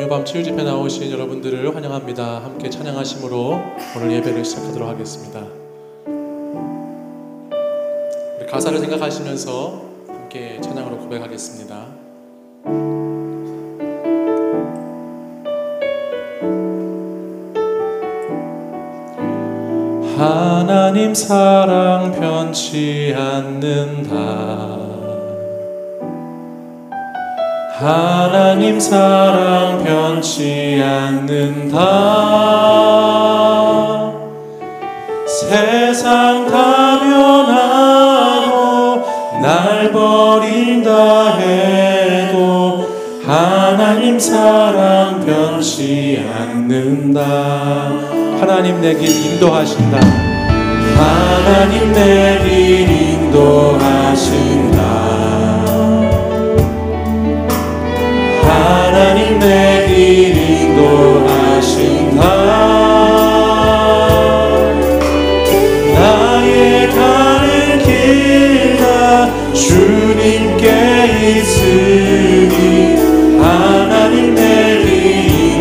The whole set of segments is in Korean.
금요일 밤 치유집회 나오신 여러분들을 환영합니다. 함께 찬양하심으로 오늘 예배를 시작하도록 하겠습니다. 우리 가사를 생각하시면서 함께 찬양으로 고백하겠습니다. 하나님 사랑 변치 않는다. 하나님 사랑 변치 않는다. 세상 다 변하고 날 버린다 해도 하나님 사랑 변치 않는다. 하나님 내 길 인도하신다. 하나님 내 길 인도하신다. 하나님 내 길 인도하신다. 나의 가는 길 다 주님께 있으니 하나님 내 길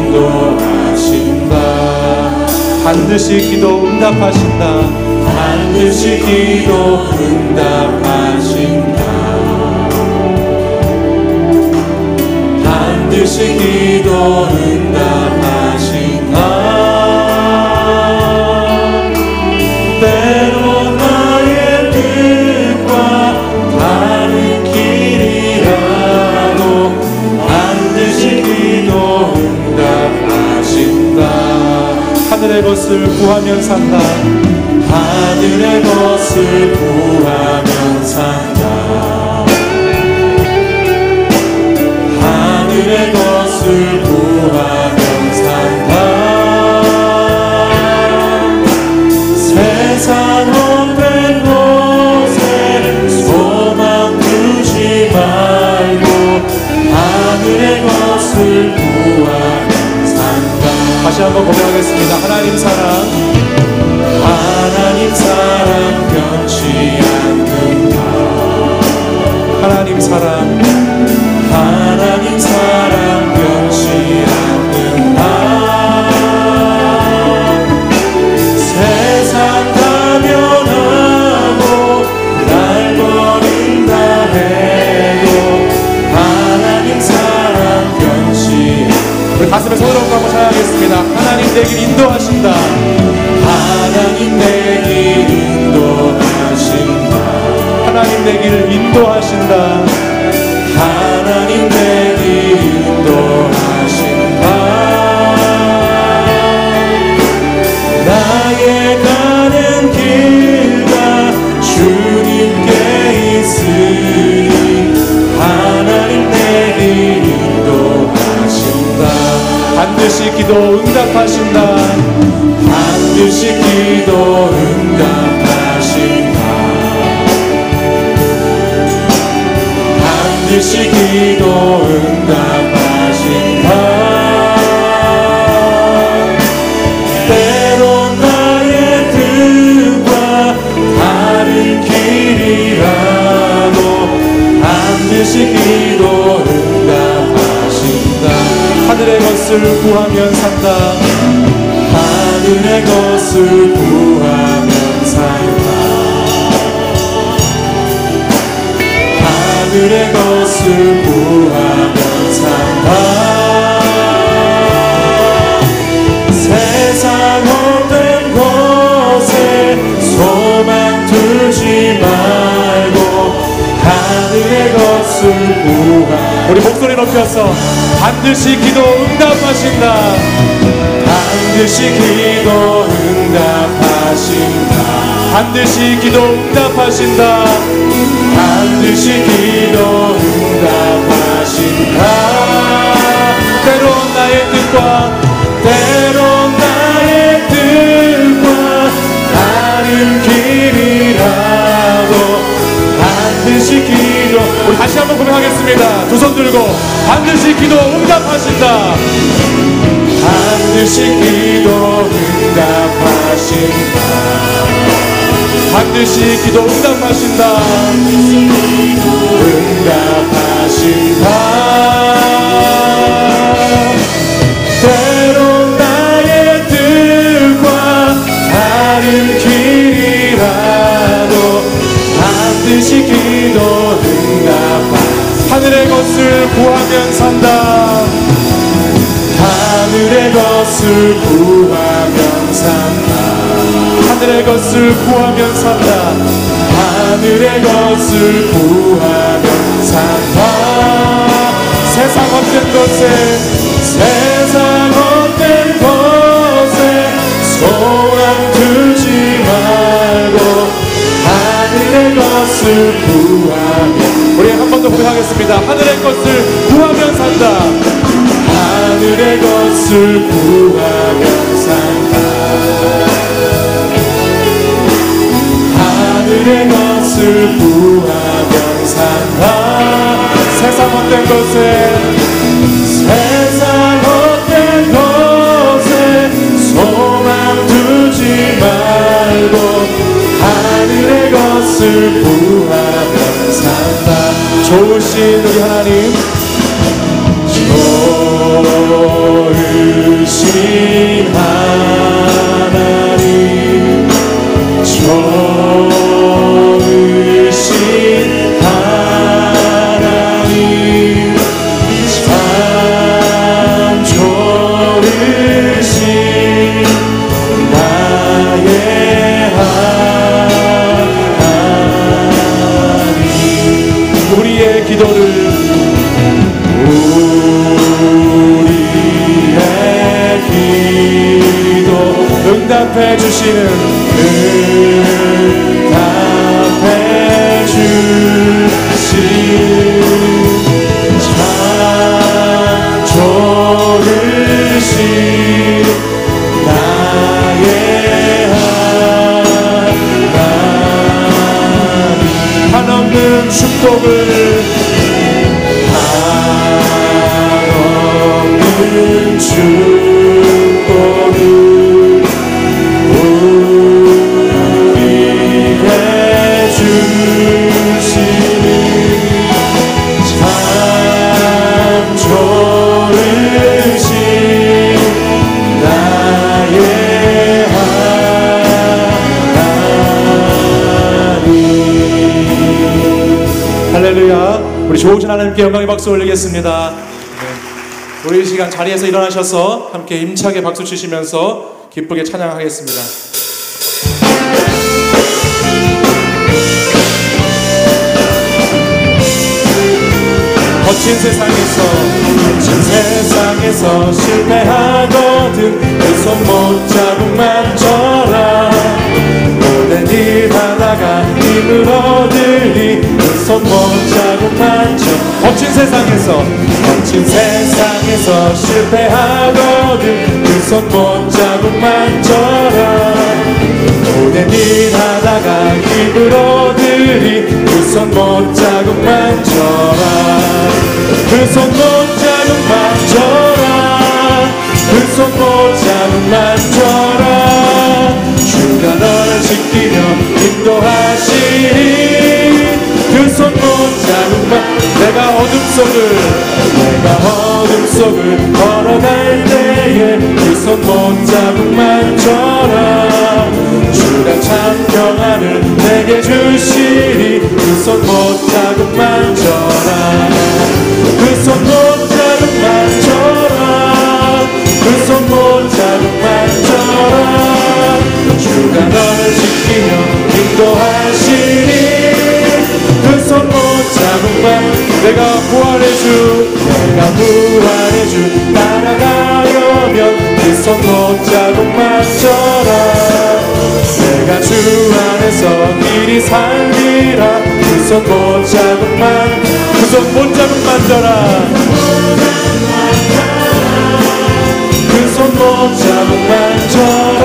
인도하신다. 반드시 기도 응답하신다. 반드시 기도 응답하신다. 반드시 기도 응답하신다. 때론 나의 뜻과 다른 길이라도 반드시 기도 응답하신다. 하늘의 것을 구하면 산다. 하늘의 것을 구하면 산다. 하늘의 것을 구하면 산다. 세상 헛된 곳에 소망 두지 말고 하늘의 것을 구하면 산다. 다시 한번 고백하겠습니다. 하나님 사랑, 하나님 사랑 변치 않는다. 하나님 사랑, 하나님 사랑 변치 않는다. 세상 다 변하고 날 버린다 해도 하나님 사랑 변치. 우리 가슴에 손을 얹고 한번 찬양하겠습니다. 하나님 내 길 인도하신다. 하나님 내 길 인도하신다. 하나님 내 길을 인도하신다. 하나님 내 길 인도하신다. 나의 가는 길 다 주님께 있으니 하나님 내 길 인도하신다. 반드시 기도 응답하신다. 반드시 기도 응답하신다. 반드시 기도 응답하신다. 때론 나의 뜻과 다른 길이라도 반드시 기도 응답하신다. 하늘의 것을 구하면 산다. 하늘의 것을 구하면 산다. 하늘의 것을 구하면 산다. 세상 헛된 곳에 소망 두지 말고 하늘의 것을 구하. 우리 목소리 높여서 반드시 기도 응답하신다. 반드시 기도 응답하신다. 반드시 기도 응답하신다. 반드시 기도 응답하신다. 때론 나의 뜻과 때론 나의 뜻과 다른 길이라도 반드시 기도. 우리 다시 한번 고백하겠습니다. 두 손 들고 반드시 기도 응답하신다. 반드시 기도 응답하신다. 반드시 기도 응답하신다. 응답하신다. 구하면 산다. 하늘의 것을 구하면 산다. 하늘의 것을 구하면 산다. 하늘의 것을 구하면 산다. 세상 헛된 것에 세상 헛된 것에 소망 두지 말고 하늘의 것을 구하면, 우리 한 번 더 고백하겠습니다. 하늘의 것을 구하면 산다. 하늘의 것을 구하면 산다. 하늘의 것을 구하면 산다. 세상 헛된 것에 세상 헛된 것에 소망 두지 말고 하늘의 것을 구하면 산다. 좋으신 우리 하나님, 좋으신 하나님, 좋으신 하나님, 참 좋으신 나의 하나님. 우리의 기도를 응답해 주시는, 응답해 주시는 참 좋으신 나의 하나님. 한없는 축복을, 한없는 축복을 우리 좋으신 하나님께 영광의 박수 올리겠습니다. 우리 이 시간 자리에서 일어나셔서 함께 힘차게 박수 치시면서 기쁘게 찬양하겠습니다. 거친 세상에서 실패하거든 그 손 못 잡은 만져라. 모든 일 하다가 힘을 얻으리 그 손 못 잡은 만져. 거친 세상에서 실패하거든 그 손 못 잡은 만져라. 모든 일 하다가 힘을 얻으리 그 손 못 잡은 만져라. 그 손 못 잡은 만져라. 그 손 못 잡은 만져라. 주가 너를 지키며 인도하시리. 그 손 못 잡은 만, 내가 어둠 속을 걸어갈 때에 그 손 못 잡은 만져라. 주가 참 평안을 내게 주시리. 그 손 못 잡은 만져라. 그 손 못 잡은 만져라. 그 손 못 잡은 만져라. 주가 너를 지키며 인도하시리. 그 손 못 잡은 만, 내가 부활의 주 따라가려면 그 손 못 잡은 만져라. 내가 주 안에서 길이 살리라. 그 손 못 잡은 만, 그 손 못 잡은 만져라. 그 손 못 잡은 만져라.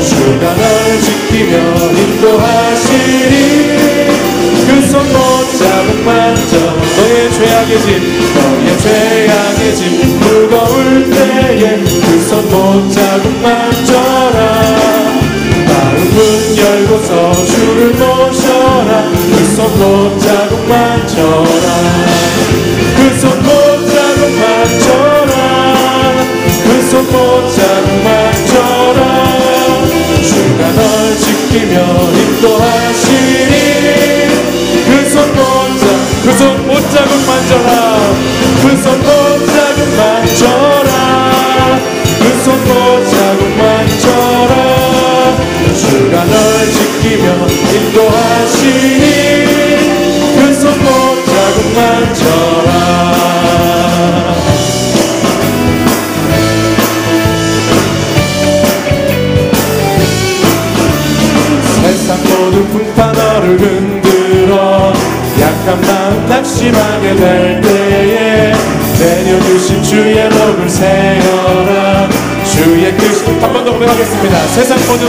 주가 널 지키며 인도하시리. 그 손 못 잡은 만져. 너의 죄악의 짐 무거울 때에 그 손 못 잡은 만져라. 마음 문 열고서 주를 모셔라. 그 손 못 잡은 만져라. 그 손 못 잡은 만져라. 그 손 못 잡은 만져라. 주가 널 지키며 인도하시리. 그 손 못 잡은 자국 만져라. 그 손 자국 만져라. 그 손 자국 만져라. 주가 널 지키며 인도하시니 그 손 자국 만져라. 세상 모든 풍파 너를 흔들어 약한 마음 낙심하게 될 때에 내려주신 주의 복을 세어라. 주의 뜻 한 번 더 고백하겠습니다. 세상 모든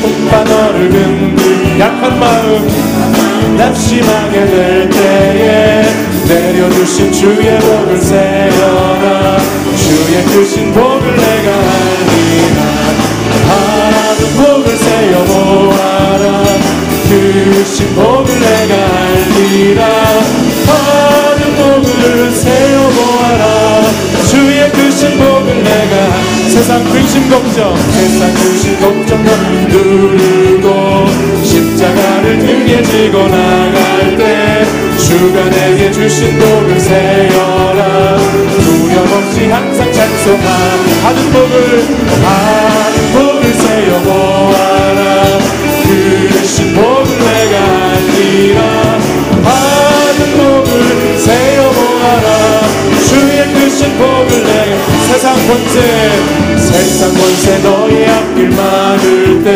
풍파 너를 흔들 약한 마음 낙심하게 될 때에 내려주신 주의 복을 세어라. 주의 크신 복을 내가 알리라. 하나는 복을 세어 보아라. 크신 복을 내가 알리라. 하나는 복을 세어 보아라. 주의 크신 복을 내가 세상 근심 걱정 너를 누르고 십자가를 등에 지고 나갈 때 주가 내게 주신 복을 세어라. 두려움 없이 항상 찬송하는 복을 세어 보아라. 크신 복을 내가 알리라. 하는 복을 세어 보아라. 주의 크신 복을 내가 세상 권세 너의 앞길 막을 때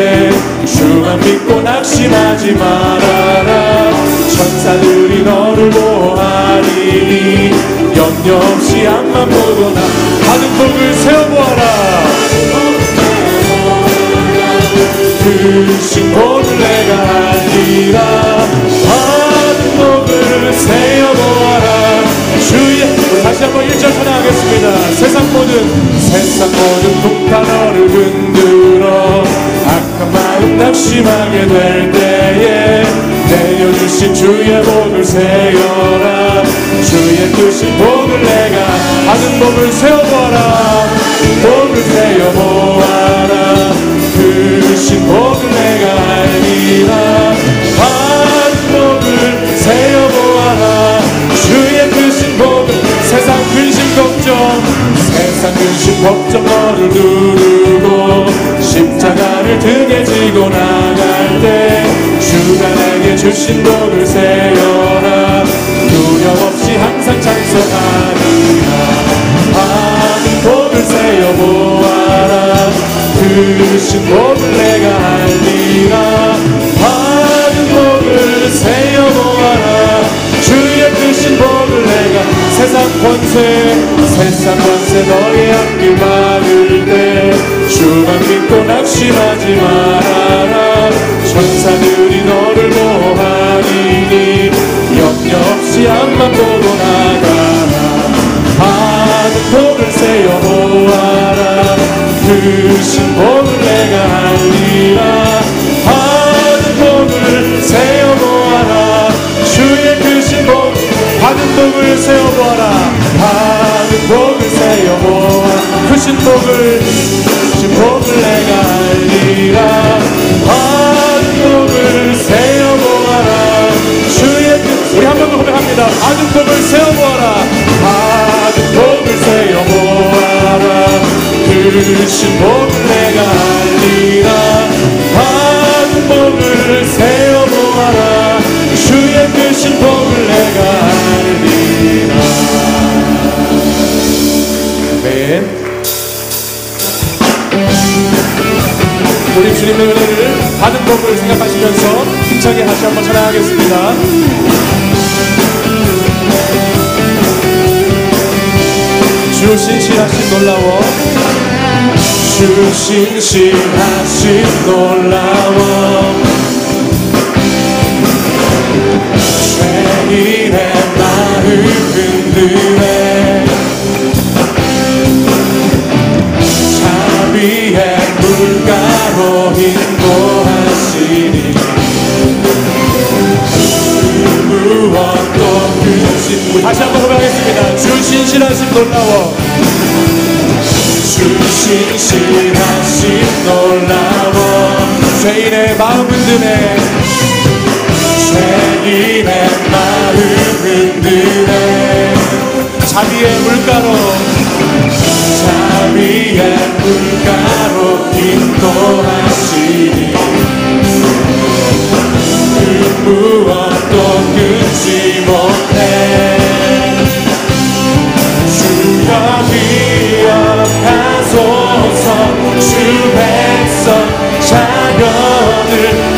주만 믿고 낙심하지 말아라. 천사들이 너를 보호하리니 염려 없이 앞만 보거나 하는 복을 세워보아라. 크신 복을 내가 알리라. 하는 복을 세워보아라. 주의 다시 한번 1절 찬양하겠습니다. 세상 모든 풍파 너를 흔들어 악한 마음 낙심하게 될 때에 내려주신 주의 복을 세어라. 주의 크신 복을 내가 하는 복을 세어보아라. 복을 세어보아라. 크신 복을 내가 알리라. 하는 복을 세어보아라. 주의 크신 복을 세상 근심 걱정 너를 누르고 십자가를 등에 지고 나갈 때 주가 내게 주신 복을 세어라. 두려움 없이 항상 찬송하리라. 하는 복을 세어 보아라. 크신 복을 내가 알리라. 하는 복을 세어 보아라. 주의 크신 복을 내가 세상 권세 너의 앞길 막을 때 주만 믿고 낙심하지 말아라. 천사들이 너를 보호하리니 염려 없이 앞만 보고 나가라. 하는 복을 세어 보아라. 크신 복을 내가 알리라. 하는 복을 세어 보아라. 주의 크신 복 하는 복을 세어보아라. 하는 복을 세어보아라. 크신 복을 내가 알리라. 하는 복을 세어보아라. 주의 우리 한 번 더 고백합니다. 하는 복을 세어보아라. 하는 복을 세어보아라. 크신 복을 내가 알리라. 하는 복을 세어보아라. 주의 크신 복을 내가 알리라. 아멘. 우리 주님의 은혜를 받은 복을 생각하시면서 힘차게 다시 한번 찬양하겠습니다. 주 신실하신 놀라워. 주 신실하신 놀라워. 죄인의 마음 흔드네. 자비의 물가로 인도하시니 무엇도 그치. 다시 한번 고백하겠습니다. 주 신실하신 놀라워. 주 신실하신 놀라워. 죄인의 마음 흔드네. 죄인의 마음 자비의 물가로 자비의 물가로 인도하시니 그 무엇도 끊지 못해 주여 기억하소서 주 백성 자녀들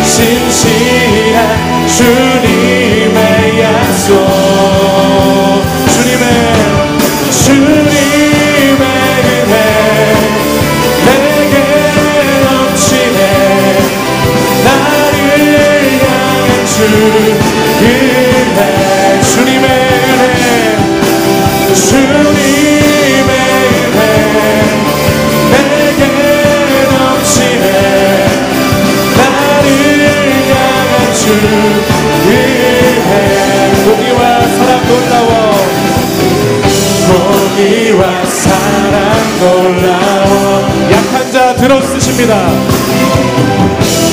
신실한 주님의 약속 주님의 은혜 내게 넘치네 나를 향한 주 은혜 주님의 은혜 주님의 은혜 내게 넘치네 나를 향한 주 은혜 공의와 사랑 놀라워 공의와 사랑 놀라워 약한 자 들어쓰십니다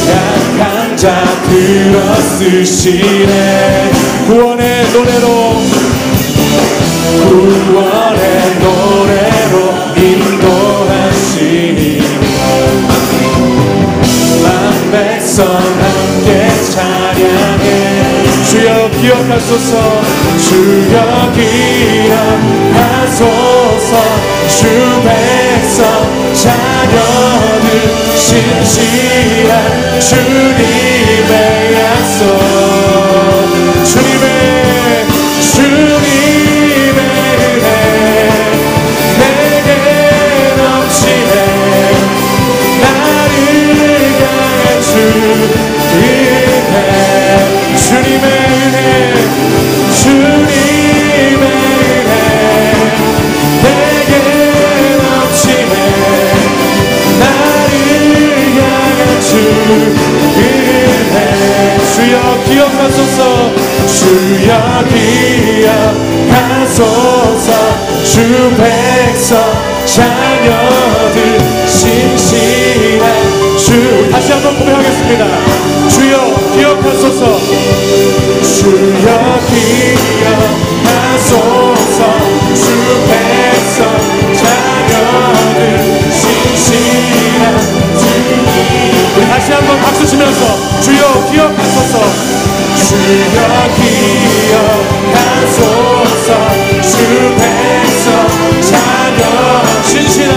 약한 자 들어쓰시네 구원의 노래로 인도하시니 만 백성 함께 찬양해 주여 기억하소서 주여 기억하소서 주 백성 자녀들 신실한 주님의 약속 주님의 은혜 내게 넘치네 나를 향한 주 은혜 주님의 은혜 주님의 은혜 내게 넘치네 나를 향한 주 은혜 주여 기억하소서 주여 기억하소서 주 백성 자녀들 신실한 주 다시 한번 고백하겠습니다 주여 기억하소서 주여 기억하소서 주 백성 자녀들 신실한 주님 우리 다시 한번 박수 치면서 주여 기억하소서 주여 기억하소서 주 백성 자녀 신실한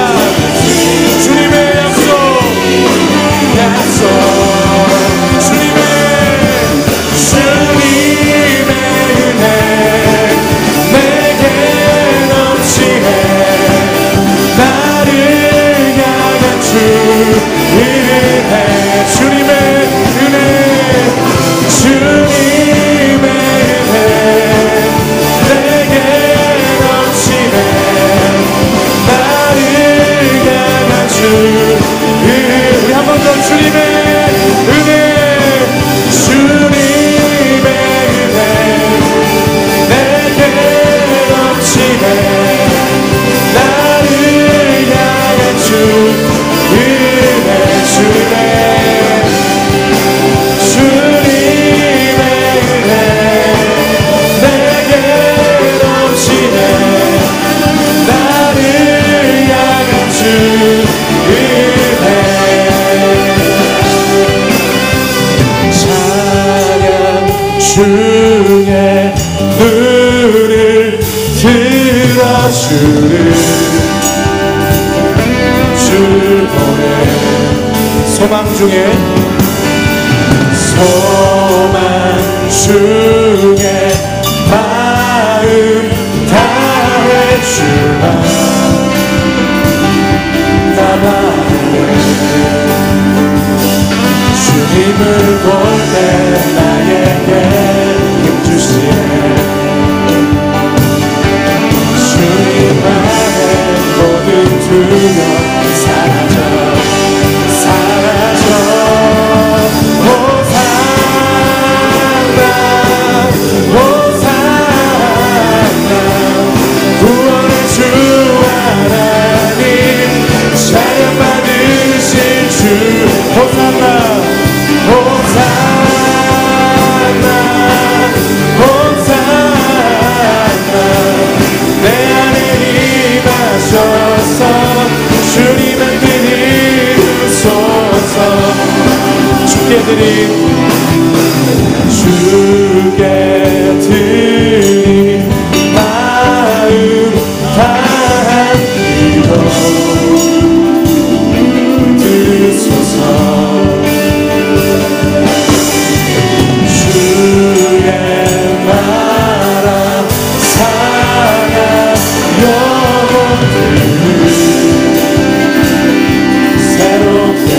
주님의 약속 주님의 은혜 내게 넘치네 나를 향한 주 은혜 주님의 은혜 내게 넘치네 나를 향한 주 우리 한 번 더 주님의 은혜 내게 넘치네 나를 향한 주 은혜 주님의 은혜 내게 넘치네 나를 향한 주 은혜 찬양 중에 눈을 들어주는 주 보내 소망 중에 마음 다해 주마 나만의 주님을 볼 때 나에게 힘주시네 주님 안에 모든 두려움 사라져 호산나 구원의 주 주님의 드리소서. 주께 드린 마음 다한 기도 드소서. 주의 나라 사랑 영원히 새롭게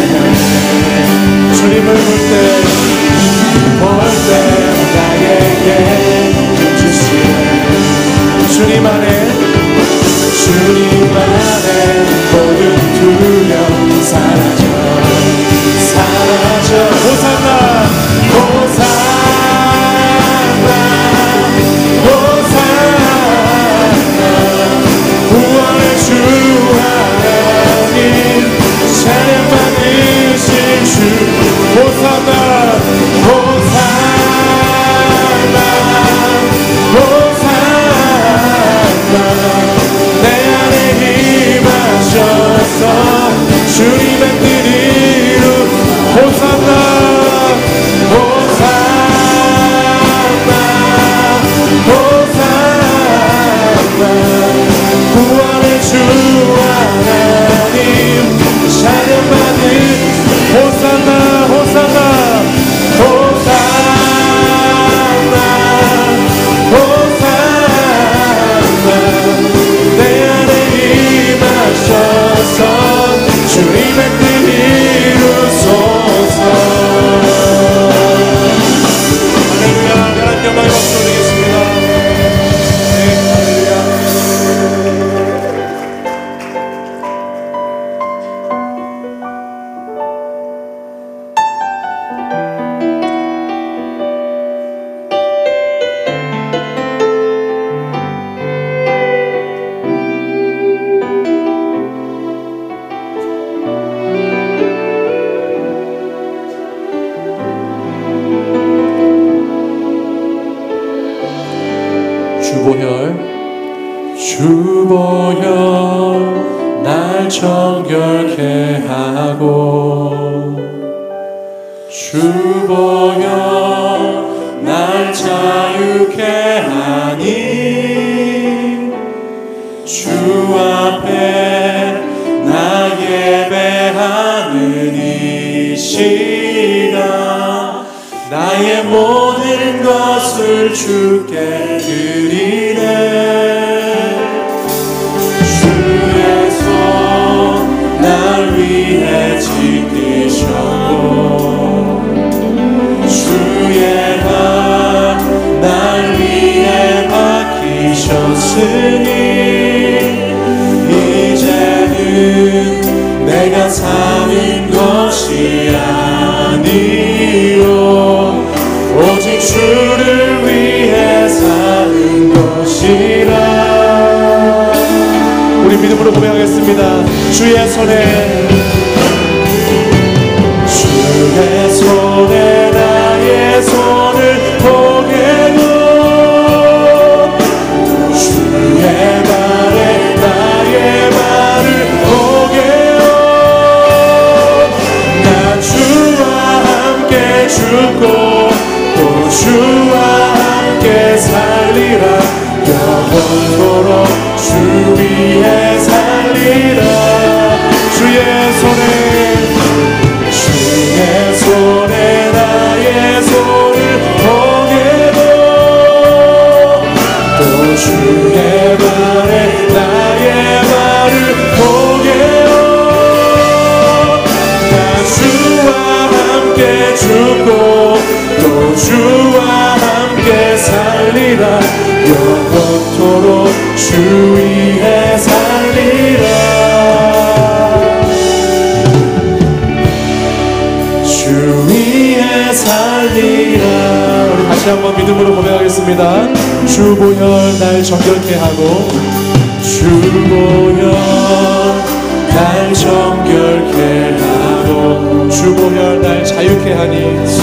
주님을 볼 때 나에게 주시네. 주님 안에 모든 두려움 사라져 호산나 호산나 호산나 구원의 주 하나님 찬양 받으신 주 호산나 호산나 호산나 내 안에 임하셔서 주님의 뜻이루 호산나 호산나 호산나 구원의 주 하나님 찬양받은 호산나 호산나 호산나 호산나 내 안에 임하셔서 주님의 뜻 이루소서. 할렐루야. 하나님 영광의 박수 올리겠습니다. 네, 할렐루야. 주보혈 날 정결케 하고 주보혈 날 자유케 하니 주 앞에 나 예배하는 이 시간 나의 모든 것을 주께 드리네. 주의 손 날 위해 지키셨고 주의 발 날 위해 박히셨으니 이제는 내가 사는 것이 아니요 오직 주를 위해 사는 것이라. 우리 믿음으로 고백하겠습니다. 주의 손에 나의 손을 보게도 주의 발에 나의 발을 보게요. 나 주와 함께 죽고 또 주와 함께 살리라. 영원토록 주 위에 살리라. 주의 손에 나의 손을 보게도 또 주의 발에 나의 발을 보게요. 나 주와 함께 죽고 또 주와 함께 살리라. 영원토록 주 위에 살리라. 주 위에 살리라. 우리 다시 한번 믿음으로 고백하겠습니다. 주보혈 날 정결케 하고 주보혈 날 정결케 하고 주보혈 날 자유케 하니 주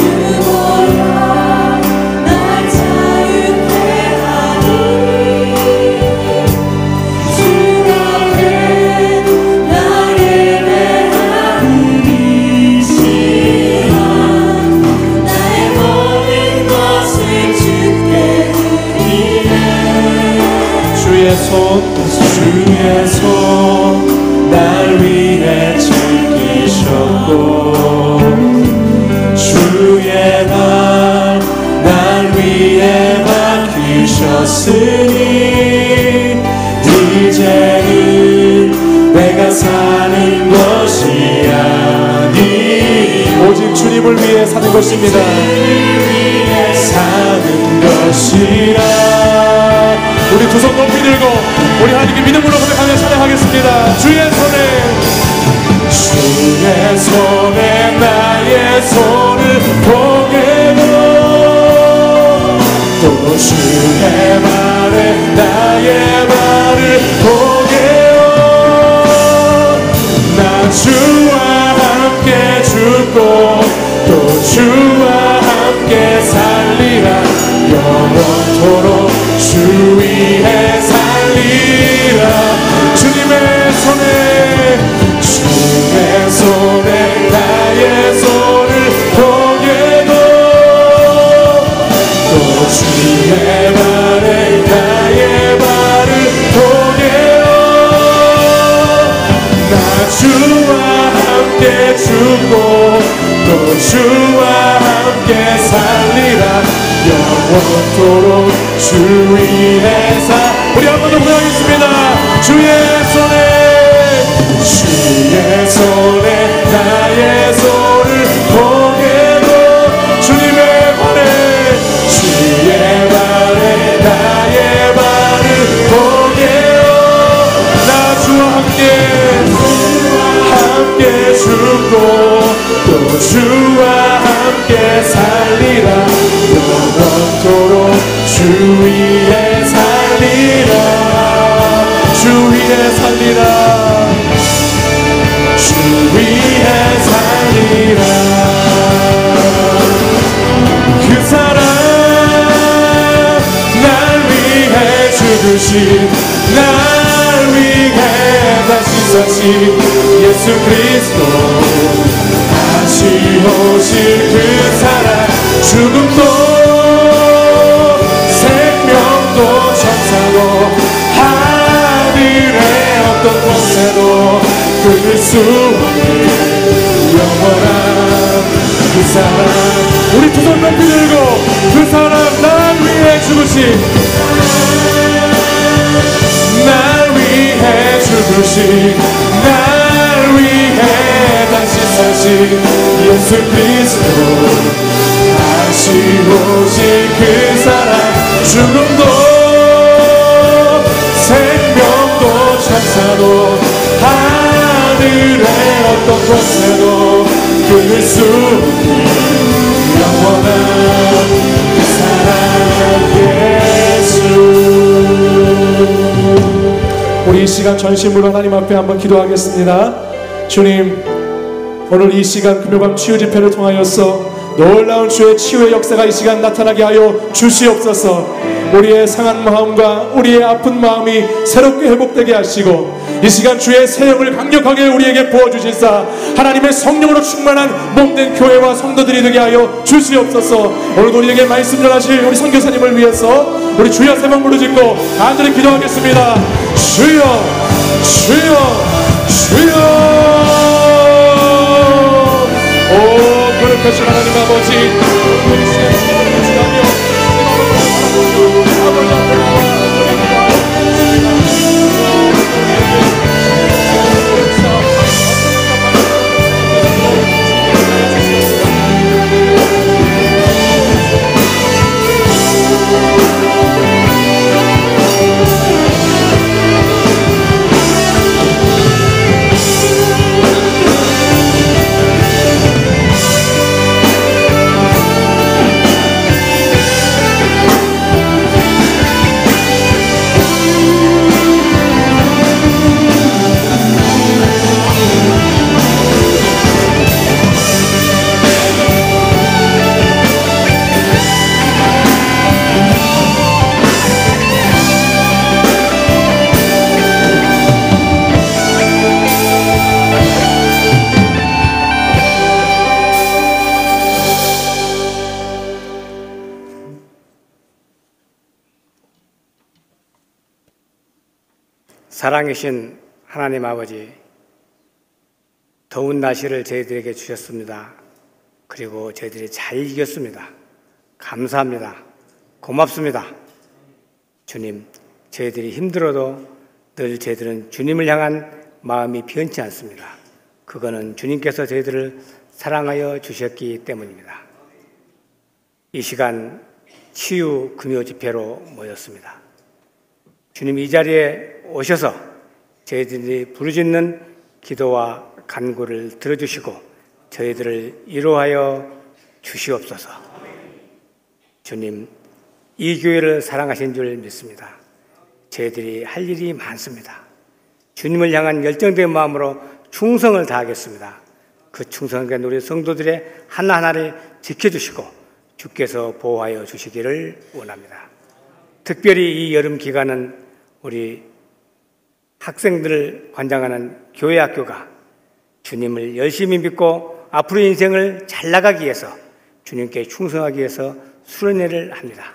앞에 나의 없으니 이제는 내가 사는 것이 아니 오직 주님을 위해 사는 것입니다. 사는 것이라. 우리 두 손 높이 들고 우리 하나님께 믿음으로 고백하며 찬양하겠습니다. 주의 손에 나의 손을 보게도 또 주의 발에 나의 발을 보게요. 나 주와 함께 죽고 또 주와 함께 살리라. 영원토록 주 위에 살리라. 주님의 손에 나의 손을 보게도 또 주의 발에 나의 발을 보게요. 나 주와 함께 죽고 또 주와 함께 살리라. 영원토록 주 위에 우리 한 번 더 고백하겠습니다. 주의 손에 나의 손을 보게도 주님의 발에 주의 발에 나의 발을 보게요. 나 주와 함께 죽고 또 주와 함께 살리라. 영원토록 주 위에 살리라. 주 위에 살리라. 주 위에 살리라. 그 사랑 날 위해 죽으신 날 위해 다시 사신 예수 그리스도 다시 오실 그 사랑 죽음도 생명도 천사도 하늘의 어떤 권세도 끊을 수 없는 영원한 그 사랑. 우리 두 손 높이 들고 그 사랑 날 위해 죽으신 날 위해 죽으신 날 위해 다시 사신 예수 그리스도 다시 오신 그 사랑 죽음도 생명도 천사도 하늘의 어떤 곳에도 끊을 수 없는 영원한 그 사랑 예수. 우리 이 시간 전심으로 하나님 앞에 한번 기도하겠습니다. 주님, 오늘 이 시간 금요밤 치유 집회를 통하여서 놀라운 주의 치유의 역사가 이 시간 나타나게 하여 주시옵소서. 우리의 상한 마음과 우리의 아픈 마음이 새롭게 회복되게 하시고 이 시간 주의 세력을 강력하게 우리에게 부어주시사 하나님의 성령으로 충만한 몸된 교회와 성도들이 되게 하여 주시옵소서. 오늘도 우리에게 말씀 전하실 우리 선교사님을 위해서 우리 주여 세 번 부르짖고 간절히 기도하겠습니다. 주여 주여 주여. 오 거룩하신 하나님 아버지, 사랑이신 하나님 아버지, 더운 날씨를 저희들에게 주셨습니다. 그리고 저희들이 잘 이겼습니다. 감사합니다. 고맙습니다. 주님, 저희들이 힘들어도 늘 저희들은 주님을 향한 마음이 변치 않습니다. 그거는 주님께서 저희들을 사랑하여 주셨기 때문입니다. 이 시간 치유 금요 집회로 모였습니다. 주님 이 자리에 오셔서 저희들이 부르짖는 기도와 간구를 들어주시고 저희들을 위로하여 주시옵소서. 주님, 이 교회를 사랑하신 줄 믿습니다. 저희들이 할 일이 많습니다. 주님을 향한 열정된 마음으로 충성을 다하겠습니다. 그 충성된 우리 성도들의 하나하나를 지켜주시고 주께서 보호하여 주시기를 원합니다. 특별히 이 여름 기간은 우리 학생들을 관장하는 교회 학교가 주님을 열심히 믿고 앞으로 인생을 잘 나가기 위해서 주님께 충성하기 위해서 수련회를 합니다.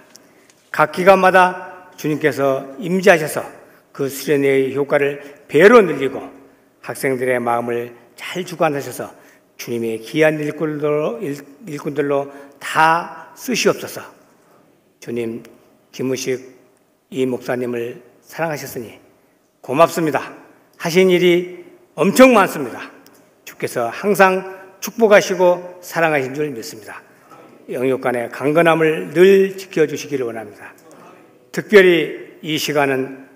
각 기간마다 주님께서 임재하셔서 그 수련회의 효과를 배로 늘리고 학생들의 마음을 잘 주관하셔서 주님의 귀한 일꾼들로 다 쓰시옵소서. 주님, 김우식 이 목사님을 사랑하셨으니 고맙습니다. 하신 일이 엄청 많습니다. 주께서 항상 축복하시고 사랑하신 줄 믿습니다. 영육간의 강건함을 늘 지켜주시기를 원합니다. 특별히 이 시간은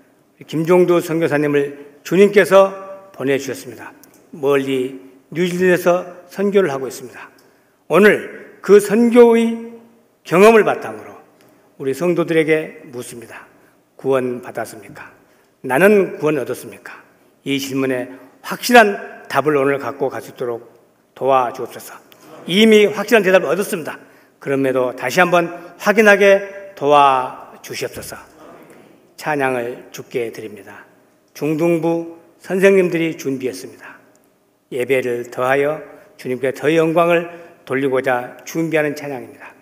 김종두 선교사님을 주님께서 보내주셨습니다. 멀리 뉴질랜드에서 선교를 하고 있습니다. 오늘 그 선교의 경험을 바탕으로 우리 성도들에게 묻습니다. 구원 받았습니까? 나는 구원 얻었습니까? 이 질문에 확실한 답을 오늘 갖고 갈 수 있도록 도와주옵소서. 이미 확실한 대답을 얻었습니다. 그럼에도 다시 한번 확인하게 도와주시옵소서. 찬양을 주께 드립니다. 중등부 선생님들이 준비했습니다. 예배를 더하여 주님께 더 영광을 돌리고자 준비하는 찬양입니다.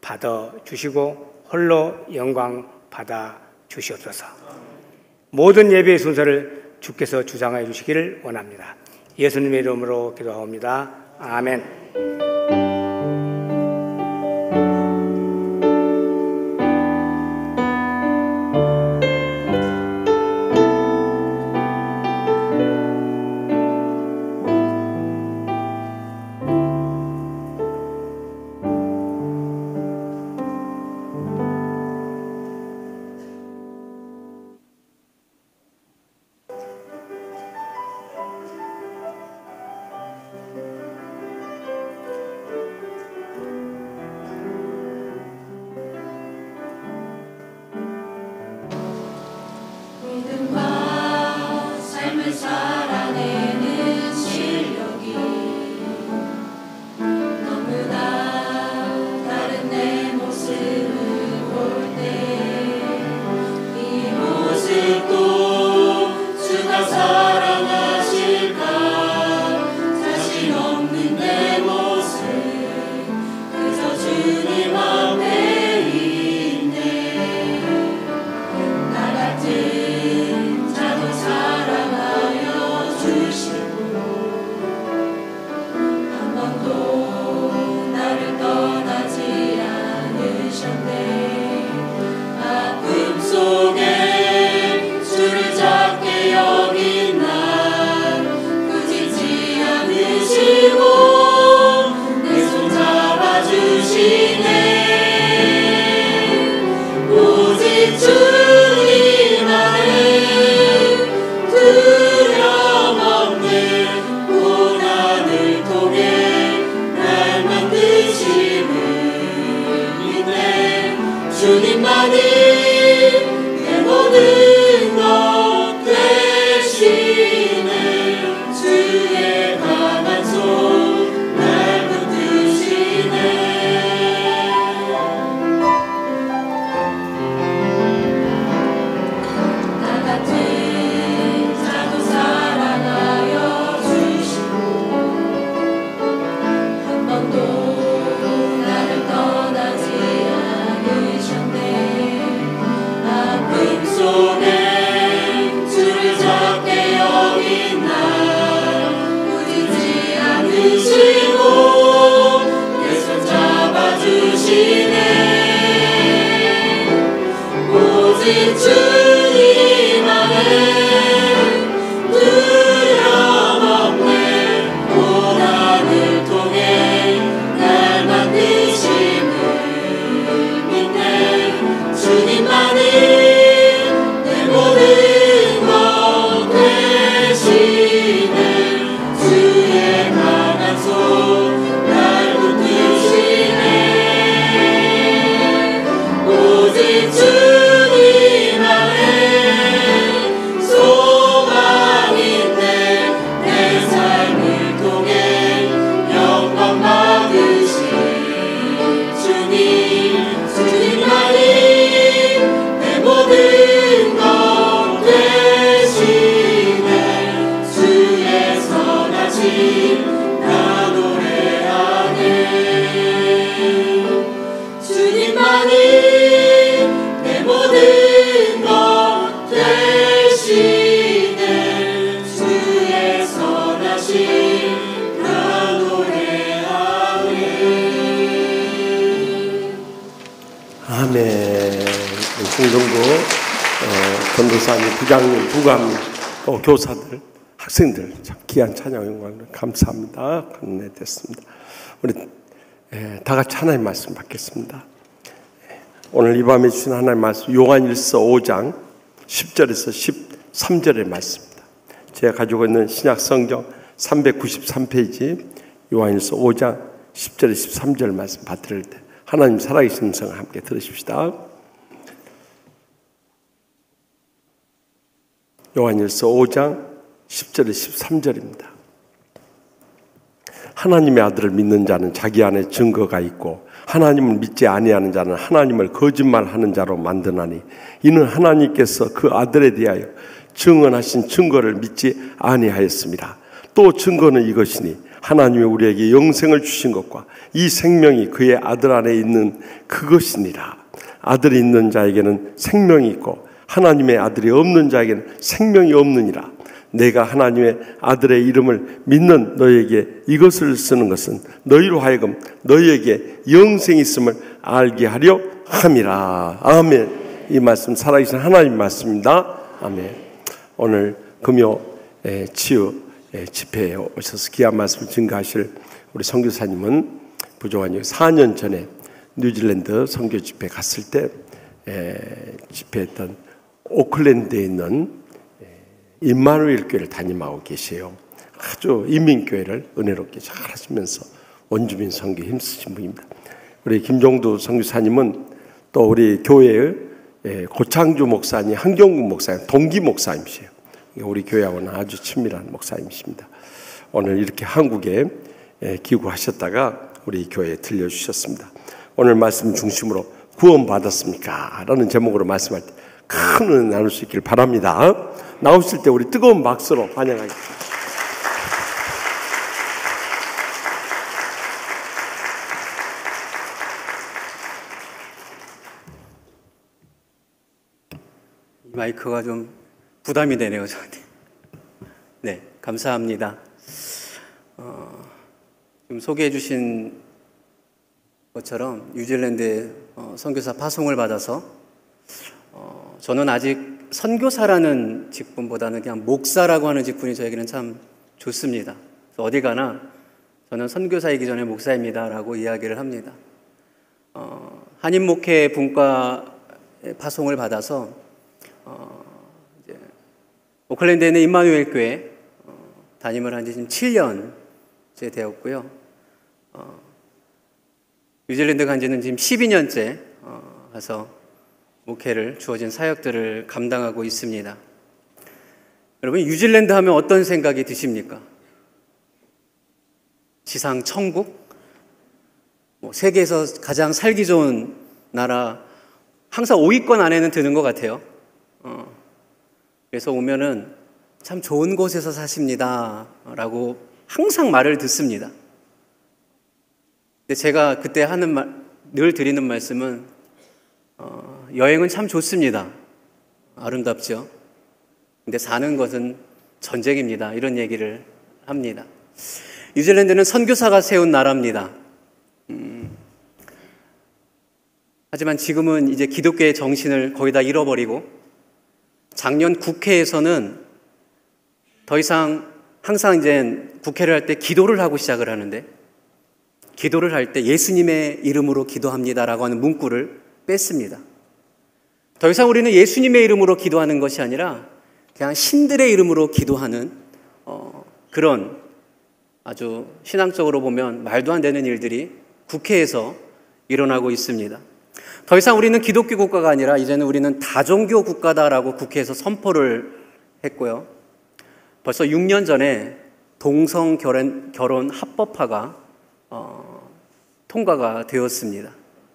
받아주시고 홀로 영광 받아주시옵소서. 모든 예배의 순서를 주께서 주장하여 주시기를 원합니다. 예수님의 이름으로 기도하옵니다. 아멘. 선하신 나 노래하네. 주님만이 내 모든 것 되시네. 주의 선하신 나 노래하네. 아멘. 공동부 전도사님, 부장님, 부감님, 또 교사들, 학생들 참 귀한 찬양 영광을 감사합니다. 건네됐습니다. 우리 다 같이 하나님 말씀 받겠습니다. 오늘 이 밤에 주신 하나님 말씀 요한일서 5장 10절에서 13절의 말씀입니다. 제가 가지고 있는 신약 성경 393페이지 요한일서 5장 10절에서 13절 말씀 받들 때 하나님 살아계신 음성을 함께 들으십시다. 요한일서 5장 10절에서 13절입니다. 하나님의 아들을 믿는 자는 자기 안에 증거가 있고 하나님을 믿지 아니하는 자는 하나님을 거짓말하는 자로 만드나니 이는 하나님께서 그 아들에 대하여 증언하신 증거를 믿지 아니하였습니다. 또 증거는 이것이니 하나님이 우리에게 영생을 주신 것과 이 생명이 그의 아들 안에 있는 그것이니라. 아들이 있는 자에게는 생명이 있고 하나님의 아들이 없는 자에게는 생명이 없느니라. 내가 하나님의 아들의 이름을 믿는 너희에게 이것을 쓰는 것은 너희로 하여금 너희에게 영생이 있음을 알게 하려 함이라. 아멘. 이 말씀 살아계신 하나님 말씀입니다. 아멘. 오늘 금요 치유 집회에 오셔서 귀한 말씀을 증거하실 우리 선교사님은 부족한 4년 전에 뉴질랜드 선교 집회 갔을 때 집회했던 오클랜드에 있는 임마누엘 교회를 담임하고 계세요. 아주 인민교회를 은혜롭게 잘 하시면서 원주민 선교에 힘쓰신 분입니다. 우리 김종두 선교사님은 또 우리 교회의 고창주 목사님, 한경국 목사님, 동기 목사님이세요. 우리 교회하고는 아주 친밀한 목사님이십니다. 오늘 이렇게 한국에 기구하셨다가 우리 교회에 들려주셨습니다. 오늘 말씀 중심으로 구원받았습니까? 라는 제목으로 말씀할 때 큰 은혜 나눌 수 있기를 바랍니다. 나오실 때 우리 뜨거운 박수로 환영하겠습니다. 이 마이크가 좀 부담이 되네요, 저한테. 네, 감사합니다. 지금 소개해 주신 것처럼 뉴질랜드에 선교사 파송을 받아서 저는 아직 선교사라는 직분보다는 그냥 목사라고 하는 직분이 저에게는 참 좋습니다. 어디 가나 저는 선교사이기 전에 목사입니다라고 이야기를 합니다. 한인목회 분과 파송을 받아서 이제 오클랜드에 있는 임마누엘 교회 담임을 한 지 지금 7년째 되었고요. 뉴질랜드 간 지는 지금 12년째 가서 목회를 주어진 사역들을 감당하고 있습니다. 여러분, 뉴질랜드 하면 어떤 생각이 드십니까? 지상 천국? 세계에서 가장 살기 좋은 나라, 항상 5위권 안에는 드는 것 같아요. 그래서 오면은 참 좋은 곳에서 사십니다 라고 항상 말을 듣습니다. 근데 제가 그때 늘 드리는 말씀은 여행은 참 좋습니다. 아름답죠. 근데 사는 것은 전쟁입니다. 이런 얘기를 합니다. 뉴질랜드는 선교사가 세운 나라입니다. 하지만 지금은 이제 기독교의 정신을 거의 다 잃어버리고 작년 국회에서는 더 이상 항상 이제 국회를 할 때 기도를 하고 시작을 하는데 기도를 할 때 예수님의 이름으로 기도합니다라고 하는 문구를 뺐습니다. 더 이상 우리는 예수님의 이름으로 기도하는 것이 아니라 그냥 신들의 이름으로 기도하는 그런 아주 신앙적으로 보면 말도 안 되는 일들이 국회에서 일어나고 있습니다. 더 이상 우리는 기독교 국가가 아니라 이제는 우리는 다종교 국가다라고 국회에서 선포를 했고요. 벌써 6년 전에 동성 결혼 합법화가 통과가 되었습니다.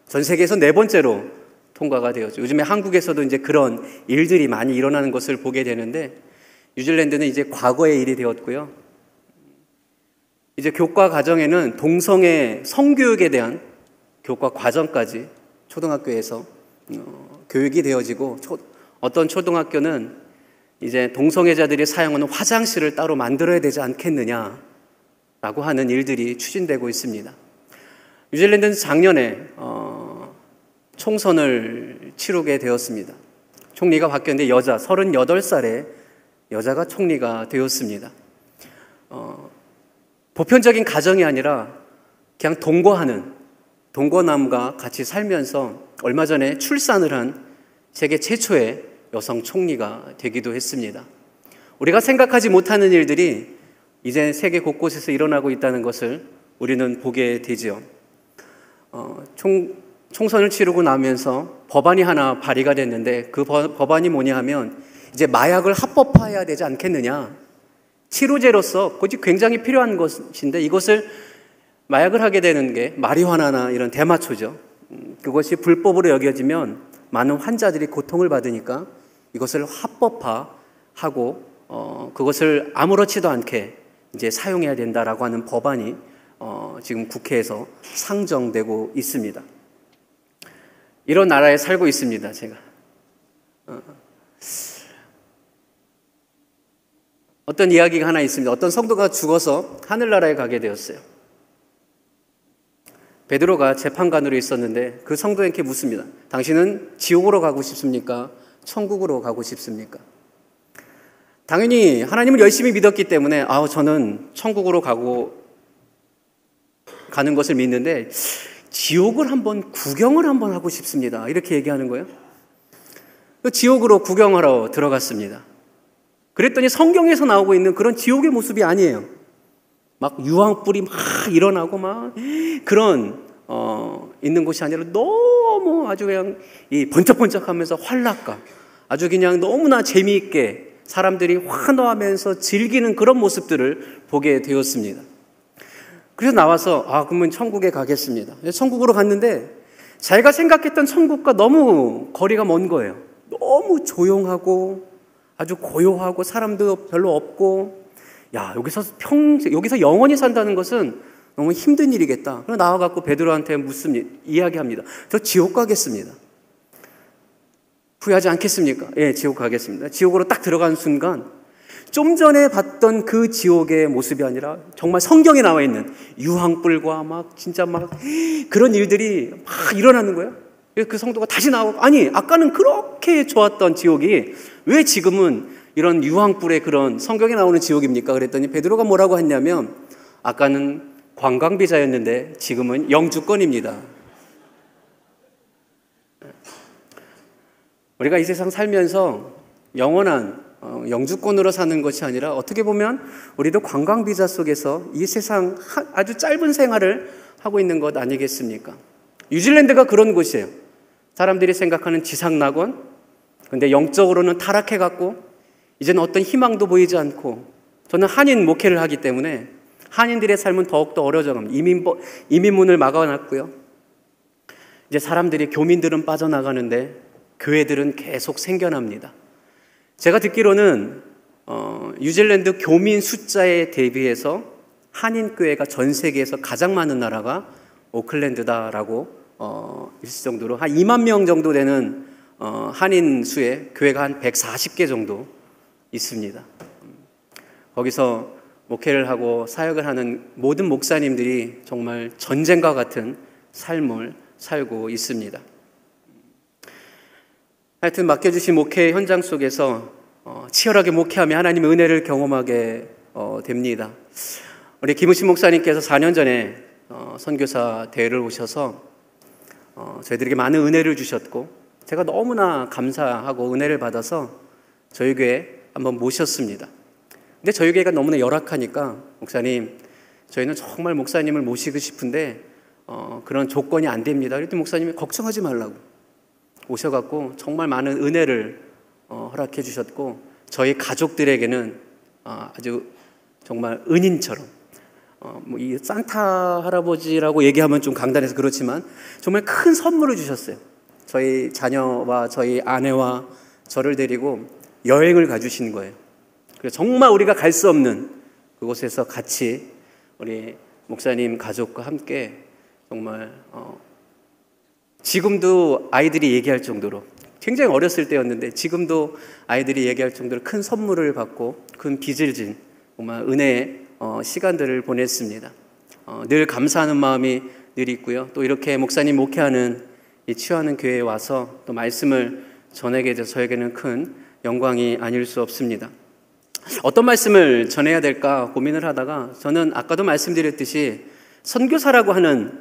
전 세계에서 4번째로 통과가 되었죠. 요즘에 한국에서도 이제 그런 일들이 많이 일어나는 것을 보게 되는데 뉴질랜드는 이제 과거의 일이 되었고요. 이제 교과 과정에는 동성애 성교육에 대한 교과 과정까지 초등학교에서 교육이 되어지고, 어떤 초등학교는 이제 동성애자들이 사용하는 화장실을 따로 만들어야 되지 않겠느냐라고 하는 일들이 추진되고 있습니다. 뉴질랜드는 작년에 총선을 치르게 되었습니다. 총리가 바뀌었는데 38살의 여자가 총리가 되었습니다. 보편적인 가정이 아니라 그냥 동거남과 같이 살면서 얼마 전에 출산을 한 세계 최초의 여성 총리가 되기도 했습니다. 우리가 생각하지 못하는 일들이 이제 세계 곳곳에서 일어나고 있다는 것을 우리는 보게 되지요. 총선을 치르고 나면서 법안이 하나 발의가 됐는데, 그 법안이 뭐냐 하면 이제 마약을 합법화해야 되지 않겠느냐. 치료제로서 굉장히 필요한 것인데, 이것을 마약을 하게 되는 게 마리화나나 이런 대마초죠. 그것이 불법으로 여겨지면 많은 환자들이 고통을 받으니까 이것을 합법화하고 그것을 아무렇지도 않게 이제 사용해야 된다라고 하는 법안이 지금 국회에서 상정되고 있습니다. 이런 나라에 살고 있습니다, 제가. 어떤 이야기가 하나 있습니다. 어떤 성도가 죽어서 하늘나라에 가게 되었어요. 베드로가 재판관으로 있었는데 그 성도에게 묻습니다. 당신은 지옥으로 가고 싶습니까? 천국으로 가고 싶습니까? 당연히 하나님을 열심히 믿었기 때문에 저는 천국으로 가는 것을 믿는데 지옥을 구경을 한번 하고 싶습니다. 이렇게 얘기하는 거예요. 지옥으로 구경하러 들어갔습니다. 그랬더니 성경에서 나오고 있는 그런 지옥의 모습이 아니에요. 막 유황불이 막 일어나고 막 그런 있는 곳이 아니라 너무 아주 그냥 이 번쩍번쩍하면서 활락과 아주 그냥 너무나 재미있게 사람들이 환호하면서 즐기는 그런 모습들을 보게 되었습니다. 그래서 나와서 그러면 천국에 가겠습니다. 천국으로 갔는데 자기가 생각했던 천국과 너무 거리가 먼 거예요. 너무 조용하고 아주 고요하고 사람도 별로 없고, 여기서 영원히 산다는 것은 너무 힘든 일이겠다. 그래서 나와갖고 베드로한테 이야기합니다. 저 지옥 가겠습니다. 후회하지 않겠습니까? 예, 지옥 가겠습니다. 지옥으로 딱 들어간 순간 좀 전에 봤던 그 지옥의 모습이 아니라 정말 성경에 나와 있는 유황불과 진짜 그런 일들이 막 일어나는 거예요. 그 성도가 다시 나오고, 아까는 그렇게 좋았던 지옥이 왜 지금은 이런 유황불의 그런 성경에 나오는 지옥입니까? 그랬더니 베드로가 뭐라고 했냐면, 아까는 관광비자였는데 지금은 영주권입니다. 우리가 이 세상 살면서 영원한 영주권으로 사는 것이 아니라 어떻게 보면 우리도 관광비자 속에서 이 세상 아주 짧은 생활을 하고 있는 것 아니겠습니까? 뉴질랜드가 그런 곳이에요. 사람들이 생각하는 지상낙원, 근데 영적으로는 타락해갖고 이제는 어떤 희망도 보이지 않고, 저는 한인 목회를 하기 때문에 한인들의 삶은 더욱더 어려져 갑니다. 이민문을 막아놨고요. 이제 사람들이, 교민들은 빠져나가는데 교회들은 계속 생겨납니다. 제가 듣기로는 뉴질랜드 교민 숫자에 대비해서 한인교회가 전 세계에서 가장 많은 나라가 오클랜드다라고 있을 정도로 한 2만 명 정도 되는 한인 수의 교회가 한 140개 정도 있습니다. 거기서 목회를 하고 사역을 하는 모든 목사님들이 정말 전쟁과 같은 삶을 살고 있습니다. 하여튼 맡겨주신 목회 현장 속에서 치열하게 목회하며 하나님의 은혜를 경험하게 됩니다. 우리 김우신 목사님께서 4년 전에 선교사 대회를 오셔서 저희들에게 많은 은혜를 주셨고, 제가 너무나 감사하고 은혜를 받아서 저희 교회에 한번 모셨습니다. 근데 저희 교회가 너무나 열악하니까, 목사님, 저희는 정말 목사님을 모시고 싶은데 그런 조건이 안 됩니다. 그랬더니 목사님이 걱정하지 말라고 오셔갖고 정말 많은 은혜를 허락해 주셨고, 저희 가족들에게는 아주 정말 은인처럼, 이 산타 할아버지라고 얘기하면 좀 강단해서 그렇지만 정말 큰 선물을 주셨어요. 저희 자녀와 저희 아내와 저를 데리고 여행을 가주신 거예요. 그래서 정말 우리가 갈 수 없는 그곳에서 같이 우리 목사님 가족과 함께 정말 지금도 아이들이 얘기할 정도로, 굉장히 어렸을 때였는데 지금도 아이들이 얘기할 정도로 큰 선물을 받고 큰 빚을 진 정말 은혜의 시간들을 보냈습니다. 늘 감사하는 마음이 늘 있고요. 또 이렇게 목사님 목회하는 이 치유하는 교회에 와서 또 말씀을 전하게 돼서 저에게는 큰 영광이 아닐 수 없습니다. 어떤 말씀을 전해야 될까 고민을 하다가 저는 아까도 말씀드렸듯이 선교사라고 하는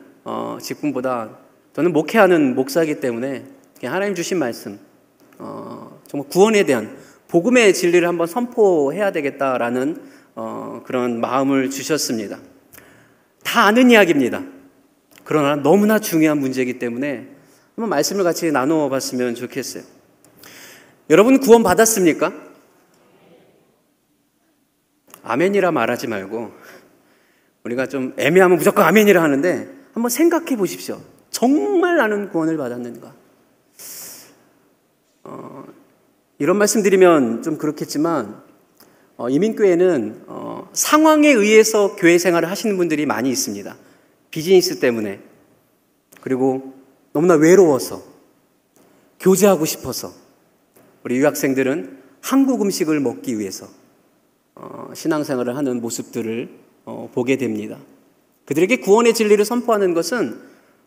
직분보다 저는 목회하는 목사이기 때문에 하나님 주신 말씀, 정말 구원에 대한 복음의 진리를 한번 선포해야 되겠다라는 그런 마음을 주셨습니다. 다 아는 이야기입니다. 그러나 너무나 중요한 문제이기 때문에 한번 말씀을 같이 나누어 봤으면 좋겠어요. 여러분 구원 받았습니까? 아멘이라 말하지 말고, 우리가 좀 애매하면 무조건 아멘이라 하는데 한번 생각해 보십시오. 정말 나는 구원을 받았는가? 이런 말씀 드리면 좀 그렇겠지만 이민교회는 상황에 의해서 교회 생활을 하시는 분들이 많이 있습니다. 비즈니스 때문에, 그리고 너무나 외로워서, 교제하고 싶어서, 우리 유학생들은 한국 음식을 먹기 위해서 신앙생활을 하는 모습들을 보게 됩니다. 그들에게 구원의 진리를 선포하는 것은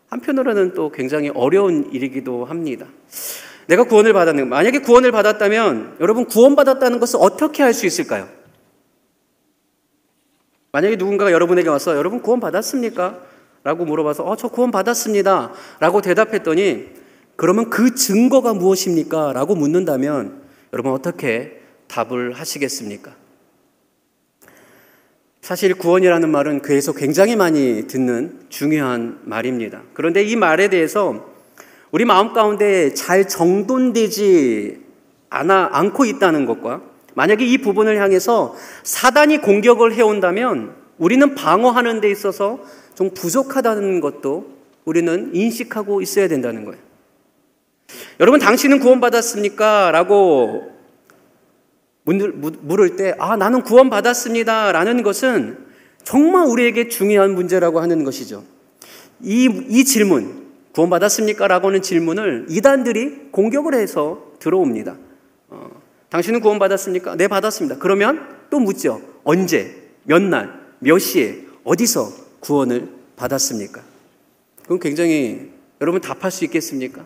한편으로는 또 굉장히 어려운 일이기도 합니다. 내가 구원을 받았는가? 만약에 구원을 받았다면 여러분 구원받았다는 것을 어떻게 할 수 있을까요? 만약에 누군가가 여러분에게 와서 여러분 구원 받았습니까? 라고 물어봐서 저 구원 받았습니다 라고 대답했더니 그러면 그 증거가 무엇입니까? 라고 묻는다면 여러분 어떻게 답을 하시겠습니까? 사실 구원이라는 말은 교회에서 굉장히 많이 듣는 중요한 말입니다. 그런데 이 말에 대해서 우리 마음 가운데 잘 정돈되지 않고 있다는 것과, 만약에 이 부분을 향해서 사단이 공격을 해온다면 우리는 방어하는 데 있어서 좀 부족하다는 것도 우리는 인식하고 있어야 된다는 거예요. 여러분 당신은 구원받았습니까? 라고 물을 때 나는 구원받았습니다 라는 것은 정말 우리에게 중요한 문제라고 하는 것이죠. 이 질문, 구원받았습니까? 라고 하는 질문을 이단들이 공격을 해서 들어옵니다. 당신은 구원받았습니까? 네, 받았습니다. 그러면 또 묻죠. 언제, 몇 날, 몇 시에, 어디서 구원을 받았습니까? 그럼 굉장히 여러분 답할 수 있겠습니까?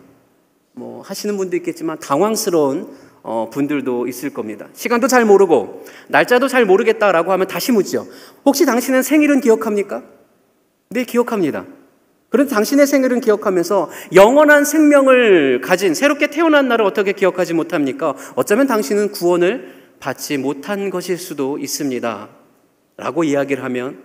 하시는 분도 있겠지만 당황스러운 분들도 있을 겁니다. 시간도 잘 모르고 날짜도 잘 모르겠다라고 하면 다시 묻죠. 혹시 당신은 생일은 기억합니까? 네, 기억합니다. 그런데 당신의 생일은 기억하면서 영원한 생명을 가진 새롭게 태어난 날을 어떻게 기억하지 못합니까? 어쩌면 당신은 구원을 받지 못한 것일 수도 있습니다 라고 이야기를 하면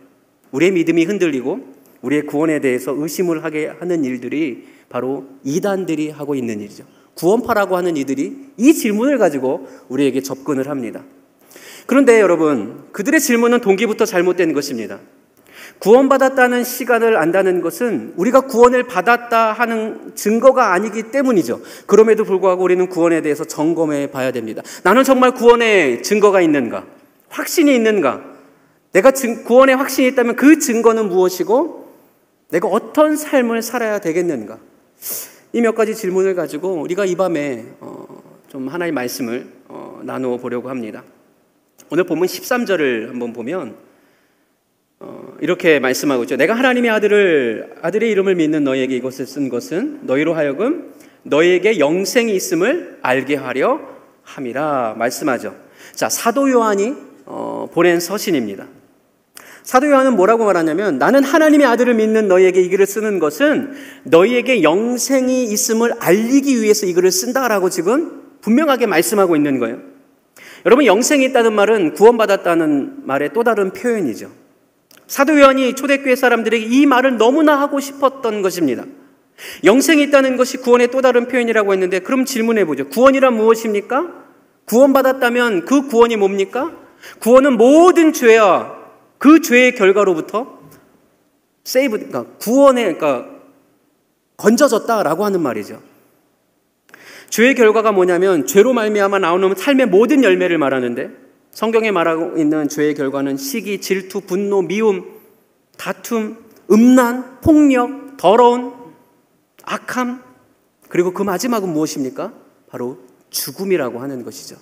우리의 믿음이 흔들리고 우리의 구원에 대해서 의심을 하게 하는 일들이 바로 이단들이 하고 있는 일이죠. 구원파라고 하는 이들이 이 질문을 가지고 우리에게 접근을 합니다. 그런데 여러분, 그들의 질문은 동기부터 잘못된 것입니다. 구원받았다는 시간을 안다는 것은 우리가 구원을 받았다 하는 증거가 아니기 때문이죠. 그럼에도 불구하고 우리는 구원에 대해서 점검해 봐야 됩니다. 나는 정말 구원의 증거가 있는가? 확신이 있는가? 내가 구원의 확신이 있다면 그 증거는 무엇이고 내가 어떤 삶을 살아야 되겠는가? 이 몇 가지 질문을 가지고 우리가 이 밤에 좀 하나의 말씀을 나누어 보려고 합니다. 오늘 본문 13절을 한번 보면 이렇게 말씀하고 있죠. 내가 하나님의 아들의 이름을 믿는 너희에게 이것을 쓴 것은 너희로 하여금 너희에게 영생이 있음을 알게 하려 함이라 말씀하죠. 자, 사도 요한이 보낸 서신입니다. 사도 요한은 뭐라고 말하냐면 나는 하나님의 아들을 믿는 너희에게 이 글을 쓰는 것은 너희에게 영생이 있음을 알리기 위해서 이 글을 쓴다라고 지금 분명하게 말씀하고 있는 거예요. 여러분, 영생이 있다는 말은 구원받았다는 말의 또 다른 표현이죠. 사도 요한이 초대교회 사람들에게 이 말을 너무나 하고 싶었던 것입니다. 영생이 있다는 것이 구원의 또 다른 표현이라고 했는데 그럼 질문해 보죠. 구원이란 무엇입니까? 구원받았다면 그 구원이 뭡니까? 구원은 모든 죄와 그 죄의 결과로부터 그러니까 건져졌다라고 하는 말이죠. 죄의 결과가 뭐냐면 죄로 말미암아 나오는 삶의 모든 열매를 말하는데 성경에 말하고 있는 죄의 결과는 시기, 질투, 분노, 미움, 다툼, 음란, 폭력, 더러운, 악함, 그리고 그 마지막은 무엇입니까? 바로 죽음이라고 하는 것이죠.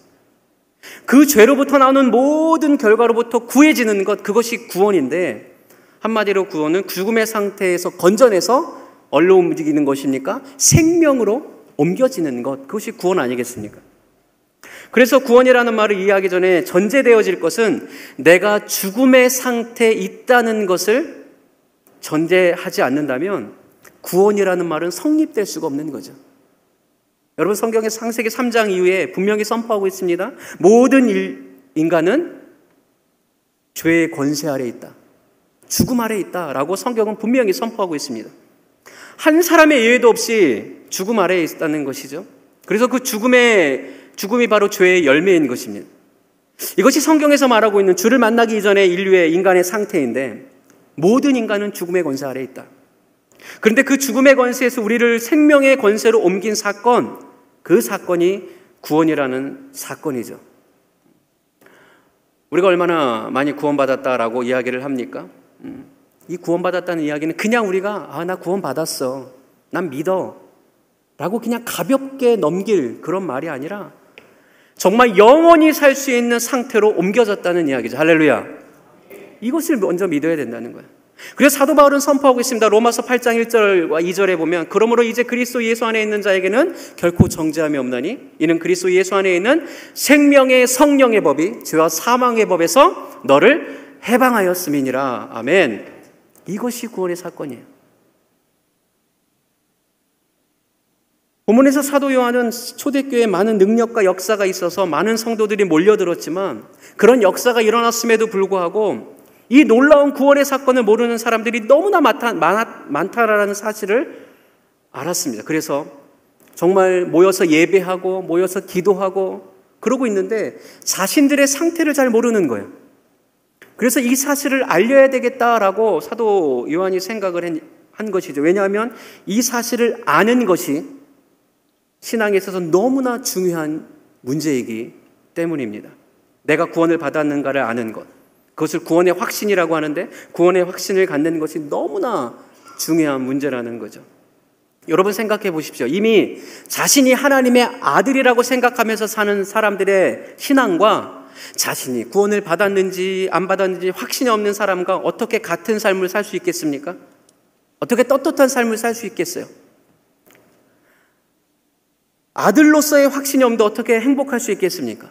그 죄로부터 나오는 모든 결과로부터 구해지는 것, 그것이 구원인데, 한마디로 구원은 죽음의 상태에서 건져내서 얼로 움직이는 것입니까? 생명으로 옮겨지는 것, 그것이 구원 아니겠습니까? 그래서 구원이라는 말을 이해하기 전에 전제되어질 것은 내가 죽음의 상태에 있다는 것을 전제하지 않는다면 구원이라는 말은 성립될 수가 없는 거죠. 여러분, 성경의 창세기 3장 이후에 분명히 선포하고 있습니다. 모든 인간은 죄의 권세 아래 있다, 죽음 아래 있다라고 성경은 분명히 선포하고 있습니다. 한 사람의 예외도 없이 죽음 아래에 있다는 것이죠. 그래서 그 죽음이 바로 죄의 열매인 것입니다. 이것이 성경에서 말하고 있는 주를 만나기 이전의 인류의 인간의 상태인데, 모든 인간은 죽음의 권세 아래에 있다. 그런데 그 죽음의 권세에서 우리를 생명의 권세로 옮긴 사건, 그 사건이 구원이라는 사건이죠. 우리가 얼마나 많이 구원받았다라고 이야기를 합니까? 이 구원받았다는 이야기는 그냥 우리가 나 구원받았어, 난 믿어 라고 그냥 가볍게 넘길 그런 말이 아니라 정말 영원히 살 수 있는 상태로 옮겨졌다는 이야기죠. 할렐루야. 이것을 먼저 믿어야 된다는 거예요. 그래서 사도 바울은 선포하고 있습니다. 로마서 8장 1절과 2절에 보면, 그러므로 이제 그리스도 예수 안에 있는 자에게는 결코 정죄함이 없나니 이는 그리스도 예수 안에 있는 생명의 성령의 법이 죄와 사망의 법에서 너를 해방하였음이니라. 아멘. 이것이 구원의 사건이에요. 본문에서 사도 요한은 초대교회에 많은 능력과 역사가 있어서 많은 성도들이 몰려들었지만, 그런 역사가 일어났음에도 불구하고 이 놀라운 구원의 사건을 모르는 사람들이 너무나 많다라는 사실을 알았습니다. 그래서 정말 모여서 예배하고 모여서 기도하고 그러고 있는데 자신들의 상태를 잘 모르는 거예요. 그래서 이 사실을 알려야 되겠다라고 사도 요한이 생각을 한 것이죠. 왜냐하면 이 사실을 아는 것이 신앙에 있어서 너무나 중요한 문제이기 때문입니다. 내가 구원을 받았는가를 아는 것, 그것을 구원의 확신이라고 하는데, 구원의 확신을 갖는 것이 너무나 중요한 문제라는 거죠. 여러분 생각해 보십시오. 이미 자신이 하나님의 아들이라고 생각하면서 사는 사람들의 신앙과 자신이 구원을 받았는지 안 받았는지 확신이 없는 사람과 어떻게 같은 삶을 살 수 있겠습니까? 어떻게 떳떳한 삶을 살 수 있겠어요? 아들로서의 확신이 없는데 어떻게 행복할 수 있겠습니까?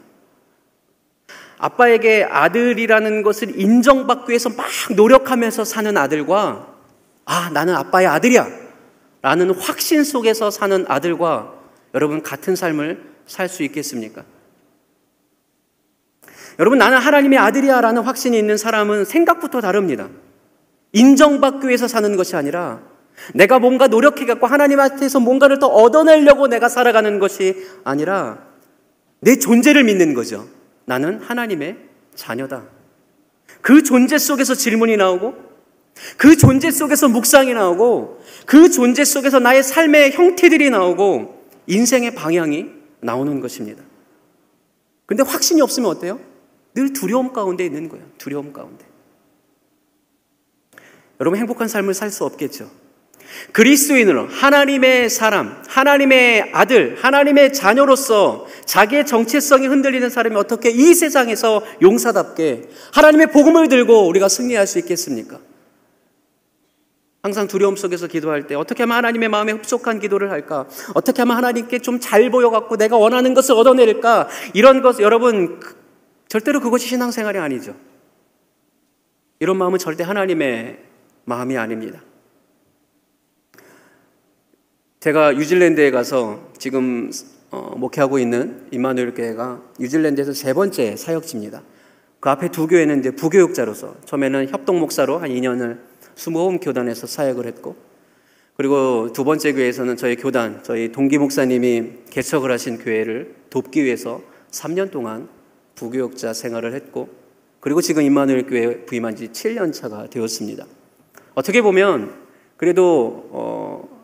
아빠에게 아들이라는 것을 인정받기 위해서 막 노력하면서 사는 아들과, 나는 아빠의 아들이야 라는 확신 속에서 사는 아들과 여러분 같은 삶을 살 수 있겠습니까? 여러분, 나는 하나님의 아들이야 라는 확신이 있는 사람은 생각부터 다릅니다. 인정받기 위해서 사는 것이 아니라 내가 뭔가 노력해갖고 하나님한테서 뭔가를 더 얻어내려고 내가 살아가는 것이 아니라 내 존재를 믿는 거죠. 나는 하나님의 자녀다. 그 존재 속에서 질문이 나오고, 그 존재 속에서 묵상이 나오고, 그 존재 속에서 나의 삶의 형태들이 나오고 인생의 방향이 나오는 것입니다. 근데 확신이 없으면 어때요? 늘 두려움 가운데 있는 거예요. 두려움 가운데. 여러분, 행복한 삶을 살 수 없겠죠. 그리스도인으로 하나님의 사람, 하나님의 아들, 하나님의 자녀로서 자기의 정체성이 흔들리는 사람이 어떻게 이 세상에서 용사답게 하나님의 복음을 들고 우리가 승리할 수 있겠습니까? 항상 두려움 속에서 기도할 때 어떻게 하면 하나님의 마음에 흡족한 기도를 할까? 어떻게 하면 하나님께 좀 잘 보여갖고 내가 원하는 것을 얻어낼까? 이런 것, 여러분, 절대로 그것이 신앙생활이 아니죠. 이런 마음은 절대 하나님의 마음이 아닙니다. 제가 뉴질랜드에 가서 지금 목회하고 있는 임마누엘 교회가 뉴질랜드에서 3번째 사역지입니다. 그 앞에 2교회는 이제 부교육자로서, 처음에는 협동 목사로 한 2년을 수모험 교단에서 사역을 했고, 그리고 2번째 교회에서는 저희 교단, 저희 동기 목사님이 개척을 하신 교회를 돕기 위해서 3년 동안 부교육자 생활을 했고, 그리고 지금 임마누엘 교회에 부임한 지 7년 차가 되었습니다. 어떻게 보면 그래도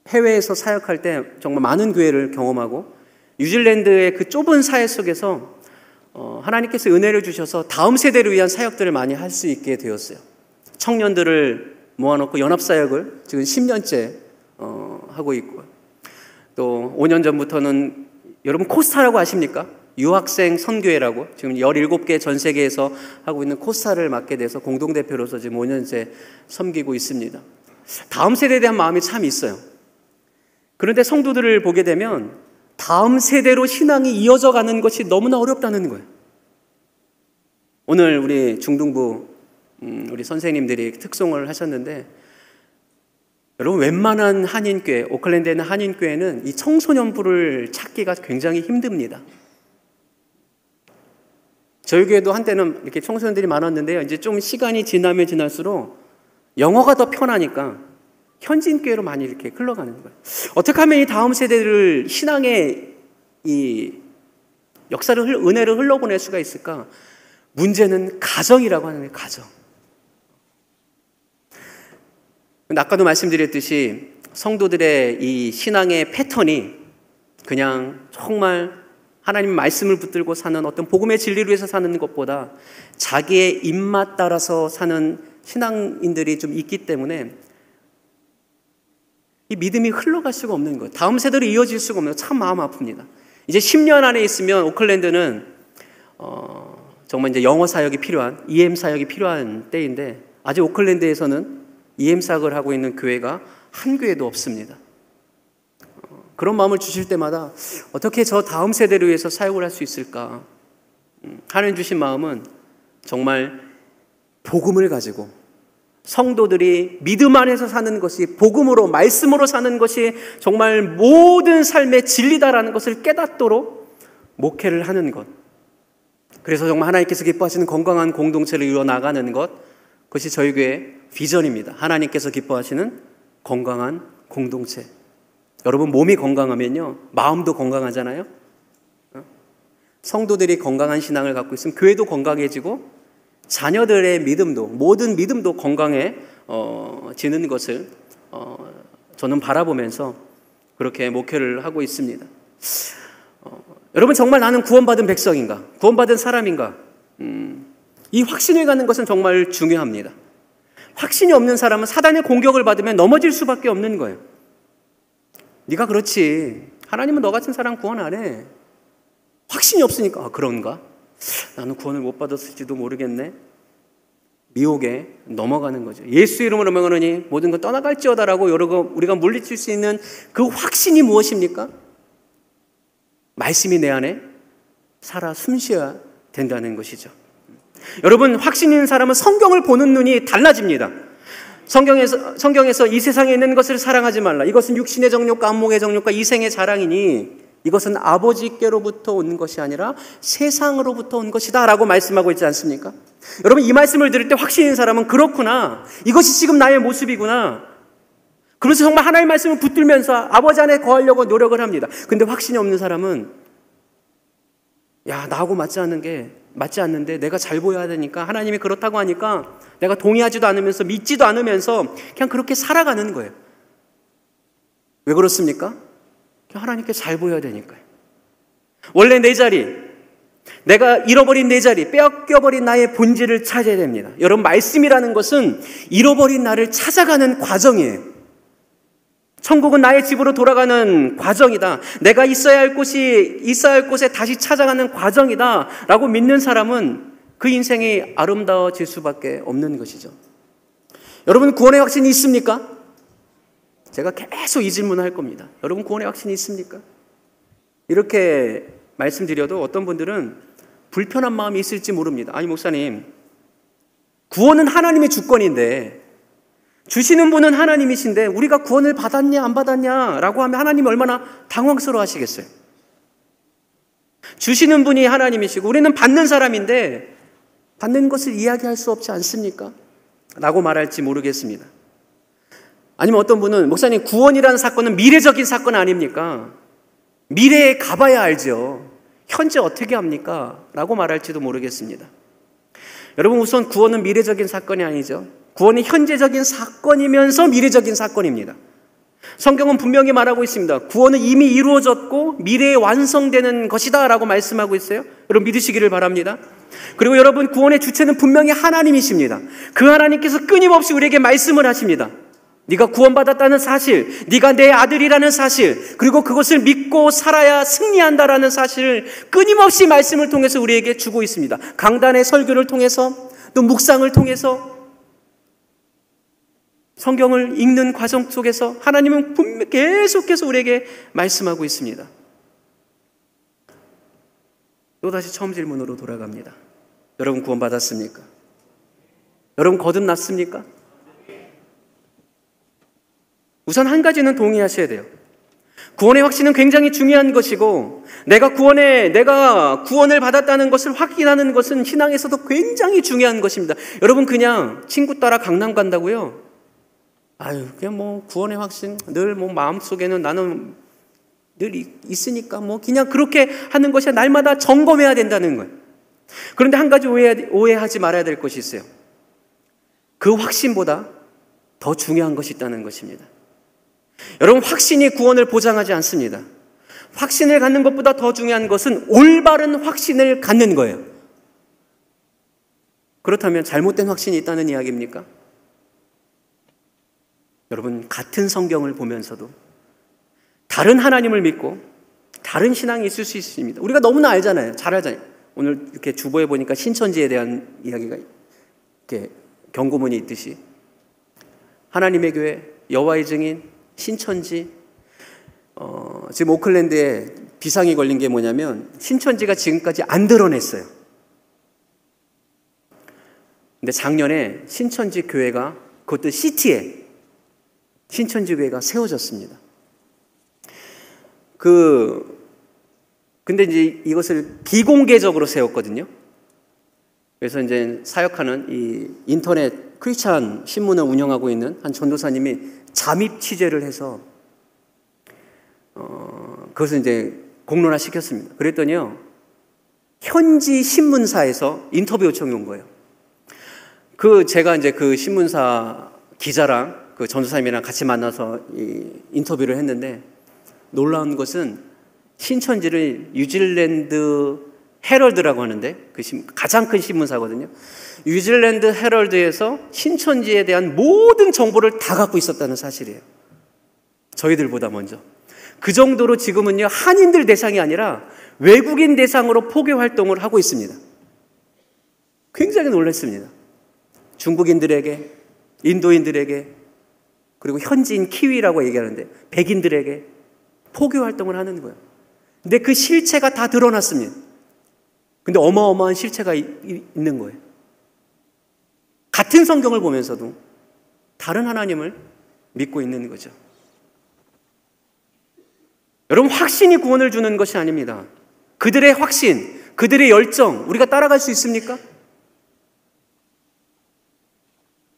해외에서 사역할 때 정말 많은 교회를 경험하고 뉴질랜드의 그 좁은 사회 속에서 하나님께서 은혜를 주셔서 다음 세대를 위한 사역들을 많이 할 수 있게 되었어요. 청년들을 모아놓고 연합사역을 지금 10년째 하고 있고, 또 5년 전부터는 여러분 코스타라고 아십니까? 유학생 선교회라고 지금 17개 전 세계에서 하고 있는 코스타를 맡게 돼서 공동대표로서 지금 5년째 섬기고 있습니다. 다음 세대에 대한 마음이 참 있어요. 그런데 성도들을 보게 되면 다음 세대로 신앙이 이어져 가는 것이 너무나 어렵다는 거예요. 오늘 우리 중등부 우리 선생님들이 특송을 하셨는데, 여러분 웬만한 한인교회, 오클랜드에 있는 한인교회는 이 청소년부를 찾기가 굉장히 힘듭니다. 저희 교회도 한때는 이렇게 청소년들이 많았는데요, 이제 좀 시간이 지나면 지날수록 영어가 더 편하니까 현지인교회로 많이 이렇게 흘러가는 거예요. 어떻게 하면 이 다음 세대를 신앙의 이 역사를, 은혜를 흘러보낼 수가 있을까? 문제는 가정이라고 하는 거예요, 가정. 아까도 말씀드렸듯이 성도들의 이 신앙의 패턴이 그냥 정말 하나님 말씀을 붙들고 사는 어떤 복음의 진리를 위해서 사는 것보다 자기의 입맛 따라서 사는 신앙인들이 좀 있기 때문에 이 믿음이 흘러갈 수가 없는 거예요. 다음 세대로 이어질 수가 없는 거예요. 참 마음 아픕니다. 이제 10년 안에 있으면 오클랜드는 정말 이제 영어 사역이 필요한, EM 사역이 필요한 때인데, 아직 오클랜드에서는 EM 사역을 하고 있는 교회가 한 교회도 없습니다. 그런 마음을 주실 때마다 어떻게 저 다음 세대를 위해서 사역을 할 수 있을까? 하나님 주신 마음은 정말 복음을 가지고 성도들이 믿음 안에서 사는 것이, 복음으로, 말씀으로 사는 것이 정말 모든 삶의 진리다라는 것을 깨닫도록 목회를 하는 것. 그래서 정말 하나님께서 기뻐하시는 건강한 공동체를 이루어나가는 것, 그것이 저희 교회의 비전입니다. 하나님께서 기뻐하시는 건강한 공동체. 여러분, 몸이 건강하면요, 마음도 건강하잖아요. 성도들이 건강한 신앙을 갖고 있으면 교회도 건강해지고 자녀들의 믿음도, 모든 믿음도 건강해지는 것을 저는 바라보면서 그렇게 목회를 하고 있습니다. 여러분, 정말 나는 구원받은 백성인가? 구원받은 사람인가? 이 확신을 갖는 것은 정말 중요합니다. 확신이 없는 사람은 사단의 공격을 받으면 넘어질 수밖에 없는 거예요. 네가 그렇지, 하나님은 너 같은 사람 구원 안 해. 확신이 없으니까, 아, 그런가? 나는 구원을 못 받았을지도 모르겠네. 미혹에 넘어가는 거죠. 예수 이름으로 명하노니 모든 것 떠나갈지어다라고 우리가 물리칠 수 있는 그 확신이 무엇입니까? 말씀이 내 안에 살아 숨쉬어야 된다는 것이죠. 여러분, 확신 있는 사람은 성경을 보는 눈이 달라집니다. 성경에서 이 세상에 있는 것을 사랑하지 말라. 이것은 육신의 정욕과 안목의 정욕과 이생의 자랑이니 이것은 아버지께로부터 온 것이 아니라 세상으로부터 온 것이다 라고 말씀하고 있지 않습니까? 여러분, 이 말씀을 들을 때 확신 있는 사람은 그렇구나, 이것이 지금 나의 모습이구나, 그래서 정말 하나님의 말씀을 붙들면서 아버지 안에 거하려고 노력을 합니다. 근데 확신이 없는 사람은, 야, 나하고 맞지 않는데 내가 잘 보여야 되니까, 하나님이 그렇다고 하니까 내가 동의하지도 않으면서 믿지도 않으면서 그냥 그렇게 살아가는 거예요. 왜 그렇습니까? 하나님께 잘 보여야 되니까요. 원래 내 자리, 내가 잃어버린 내 자리, 빼앗겨버린 나의 본질을 찾아야 됩니다. 여러분, 말씀이라는 것은 잃어버린 나를 찾아가는 과정이에요. 천국은 나의 집으로 돌아가는 과정이다. 내가 있어야 할 곳에 다시 찾아가는 과정이다 라고 믿는 사람은 그 인생이 아름다워질 수밖에 없는 것이죠. 여러분, 구원의 확신이 있습니까? 제가 계속 이 질문을 할 겁니다. 여러분, 구원의 확신이 있습니까? 이렇게 말씀드려도 어떤 분들은 불편한 마음이 있을지 모릅니다. 아니, 목사님, 구원은 하나님의 주권인데, 주시는 분은 하나님이신데 우리가 구원을 받았냐 안 받았냐 라고 하면 하나님이 얼마나 당황스러워 하시겠어요. 주시는 분이 하나님이시고 우리는 받는 사람인데 받는 것을 이야기할 수 없지 않습니까? 라고 말할지 모르겠습니다. 아니면 어떤 분은, 목사님, 구원이라는 사건은 미래적인 사건 아닙니까? 미래에 가봐야 알죠. 현재 어떻게 합니까? 라고 말할지도 모르겠습니다. 여러분, 우선 구원은 미래적인 사건이 아니죠. 구원은 현재적인 사건이면서 미래적인 사건입니다. 성경은 분명히 말하고 있습니다. 구원은 이미 이루어졌고 미래에 완성되는 것이다 라고 말씀하고 있어요. 여러분, 믿으시기를 바랍니다. 그리고 여러분, 구원의 주체는 분명히 하나님이십니다. 그 하나님께서 끊임없이 우리에게 말씀을 하십니다. 네가 구원받았다는 사실, 네가 내 아들이라는 사실, 그리고 그것을 믿고 살아야 승리한다라는 사실을 끊임없이 말씀을 통해서 우리에게 주고 있습니다. 강단의 설교를 통해서, 또 묵상을 통해서, 성경을 읽는 과정 속에서 하나님은 분명히 계속해서 우리에게 말씀하고 있습니다. 또다시 처음 질문으로 돌아갑니다. 여러분 구원받았습니까? 여러분 거듭났습니까? 우선 한 가지는 동의하셔야 돼요. 구원의 확신은 굉장히 중요한 것이고, 내가 구원을 받았다는 것을 확인하는 것은 신앙에서도 굉장히 중요한 것입니다. 여러분, 그냥 친구 따라 강남 간다고요? 그냥 뭐 구원의 확신 늘 뭐 마음속에는 나는 늘 있으니까 뭐 그냥 그렇게 하는 것이 날마다 점검해야 된다는 거예요. 그런데 한 가지 오해하지 말아야 될 것이 있어요. 그 확신보다 더 중요한 것이 있다는 것입니다. 여러분, 확신이 구원을 보장하지 않습니다. 확신을 갖는 것보다 더 중요한 것은 올바른 확신을 갖는 거예요. 그렇다면 잘못된 확신이 있다는 이야기입니까? 여러분, 같은 성경을 보면서도 다른 하나님을 믿고 다른 신앙이 있을 수 있습니다. 우리가 너무나 알잖아요. 잘 알잖아요. 오늘 이렇게 주보에 보니까 신천지에 대한 이야기가 이렇게 경고문이 있듯이 하나님의 교회, 여호와의 증인, 신천지, 지금 오클랜드에 비상이 걸린 게 뭐냐면 신천지가 지금까지 안 드러냈어요. 근데 작년에 신천지 교회가, 그것도 시티에 신천지 교회가 세워졌습니다. 근데 이제 이것을 비공개적으로 세웠거든요. 그래서 이제 사역하는 이 인터넷 크리스찬 신문을 운영하고 있는 한 전도사님이 잠입 취재를 해서 그것을 이제 공론화 시켰습니다. 그랬더니요, 현지 신문사에서 인터뷰 요청이 온 거예요. 제가 이제 그 신문사 기자랑 그 전도사님이랑 같이 만나서 이 인터뷰를 했는데, 놀라운 것은 신천지를 뉴질랜드 헤럴드라고 하는데, 가장 큰 신문사거든요. 뉴질랜드 헤럴드에서 신천지에 대한 모든 정보를 다 갖고 있었다는 사실이에요. 저희들보다 먼저. 그 정도로 지금은요, 한인들 대상이 아니라 외국인 대상으로 포교 활동을 하고 있습니다. 굉장히 놀랐습니다. 중국인들에게, 인도인들에게, 그리고 현지인 키위라고 얘기하는데 백인들에게 포교 활동을 하는 거예요. 근데 그 실체가 다 드러났습니다. 근데 어마어마한 실체가 있는 거예요. 같은 성경을 보면서도 다른 하나님을 믿고 있는 거죠. 여러분, 확신이 구원을 주는 것이 아닙니다. 그들의 확신, 그들의 열정, 우리가 따라갈 수 있습니까?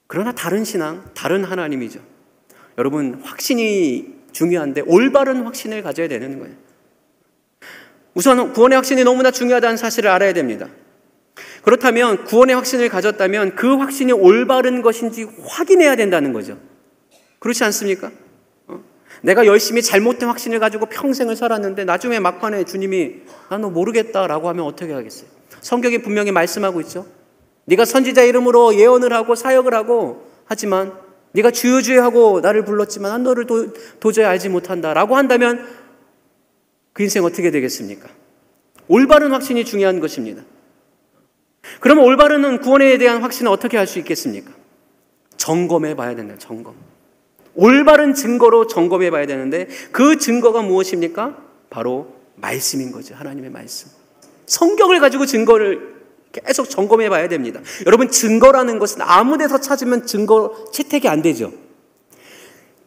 그러나 다른 신앙, 다른 하나님이죠. 여러분, 확신이 중요한데 올바른 확신을 가져야 되는 거예요. 우선 구원의 확신이 너무나 중요하다는 사실을 알아야 됩니다. 그렇다면 구원의 확신을 가졌다면 그 확신이 올바른 것인지 확인해야 된다는 거죠. 그렇지 않습니까? 내가 열심히 잘못된 확신을 가지고 평생을 살았는데 나중에 막판에 주님이 너 모르겠다라고 하면 어떻게 하겠어요? 성경이 분명히 말씀하고 있죠. 네가 선지자 이름으로 예언을 하고 사역을 하고 하지만 네가 주여 주여 하고 나를 불렀지만 난 너를 도저히 알지 못한다라고 한다면 그 인생 어떻게 되겠습니까? 올바른 확신이 중요한 것입니다. 그러면 올바른 구원에 대한 확신은 어떻게 할 수 있겠습니까? 점검해 봐야 된다. 점검. 올바른 증거로 점검해 봐야 되는데 그 증거가 무엇입니까? 바로 말씀인 거죠. 하나님의 말씀. 성경을 가지고 증거를 계속 점검해 봐야 됩니다. 여러분, 증거라는 것은 아무 데서 찾으면 증거 채택이 안 되죠.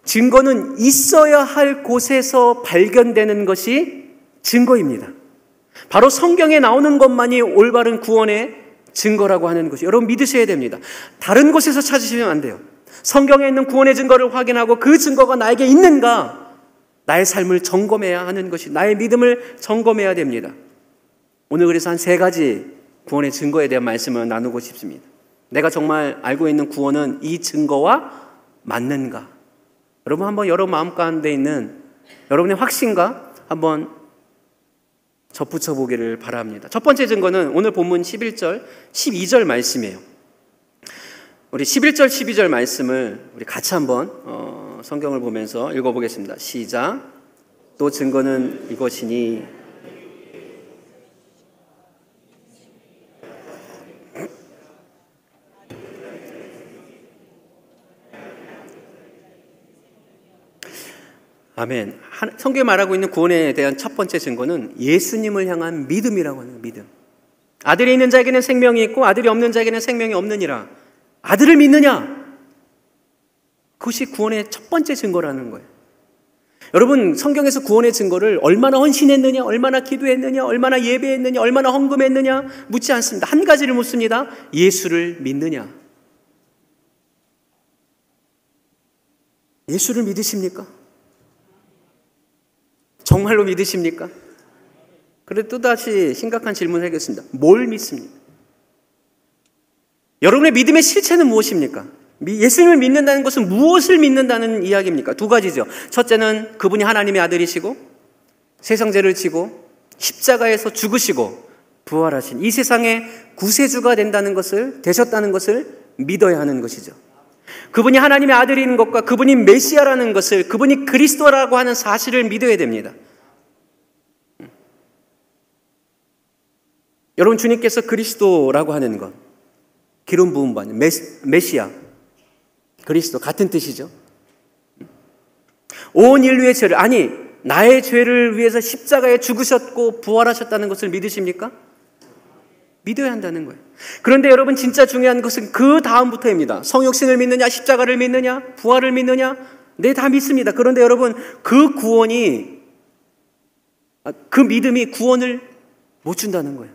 증거는 있어야 할 곳에서 발견되는 것이 증거입니다. 바로 성경에 나오는 것만이 올바른 구원의 증거라고 하는 것이 여러분 믿으셔야 됩니다. 다른 곳에서 찾으시면 안 돼요. 성경에 있는 구원의 증거를 확인하고 그 증거가 나에게 있는가, 나의 삶을 점검해야 하는 것이, 나의 믿음을 점검해야 됩니다. 오늘 그래서 한 3가지 구원의 증거에 대한 말씀을 나누고 싶습니다. 내가 정말 알고 있는 구원은 이 증거와 맞는가? 여러분 한번 여러분 마음 가운데 있는 여러분의 확신과 한번 접붙여 보기를 바랍니다. 첫 번째 증거는 오늘 본문 11절, 12절 말씀이에요. 우리 11절, 12절 말씀을 우리 같이 한번 성경을 보면서 읽어보겠습니다. 시작. 또 증거는 이것이니 아멘. 성경에 말하고 있는 구원에 대한 첫 번째 증거는 예수님을 향한 믿음이라고 하는 믿음. 아들이 있는 자에게는 생명이 있고 아들이 없는 자에게는 생명이 없느니라. 아들을 믿느냐? 그것이 구원의 첫 번째 증거라는 거예요. 여러분, 성경에서 구원의 증거를 얼마나 헌신했느냐, 얼마나 기도했느냐, 얼마나 예배했느냐, 얼마나 헌금했느냐 묻지 않습니다. 한 가지를 묻습니다. 예수를 믿느냐? 예수를 믿으십니까? 정말로 믿으십니까? 그래 또다시 심각한 질문을 하겠습니다. 뭘 믿습니까? 여러분의 믿음의 실체는 무엇입니까? 예수님을 믿는다는 것은 무엇을 믿는다는 이야기입니까? 두 가지죠. 첫째는 그분이 하나님의 아들이시고 세상 죄를 지고 십자가에서 죽으시고 부활하신 이 세상의 구세주가 되셨다는 것을 믿어야 하는 것이죠. 그분이 하나님의 아들인 것과 그분이 메시아라는 것을, 그분이 그리스도라고 하는 사실을 믿어야 됩니다. 여러분, 주님께서 그리스도라고 하는 것, 기름 부음 받는 메시아, 그리스도 같은 뜻이죠. 온 인류의 죄를, 아니 나의 죄를 위해서 십자가에 죽으셨고 부활하셨다는 것을 믿으십니까? 믿어야 한다는 거예요. 그런데 여러분, 진짜 중요한 것은 그 다음부터입니다. 성육신을 믿느냐, 십자가를 믿느냐, 부활을 믿느냐, 네, 다 믿습니다. 그런데 여러분, 그 믿음이 구원을 못 준다는 거예요.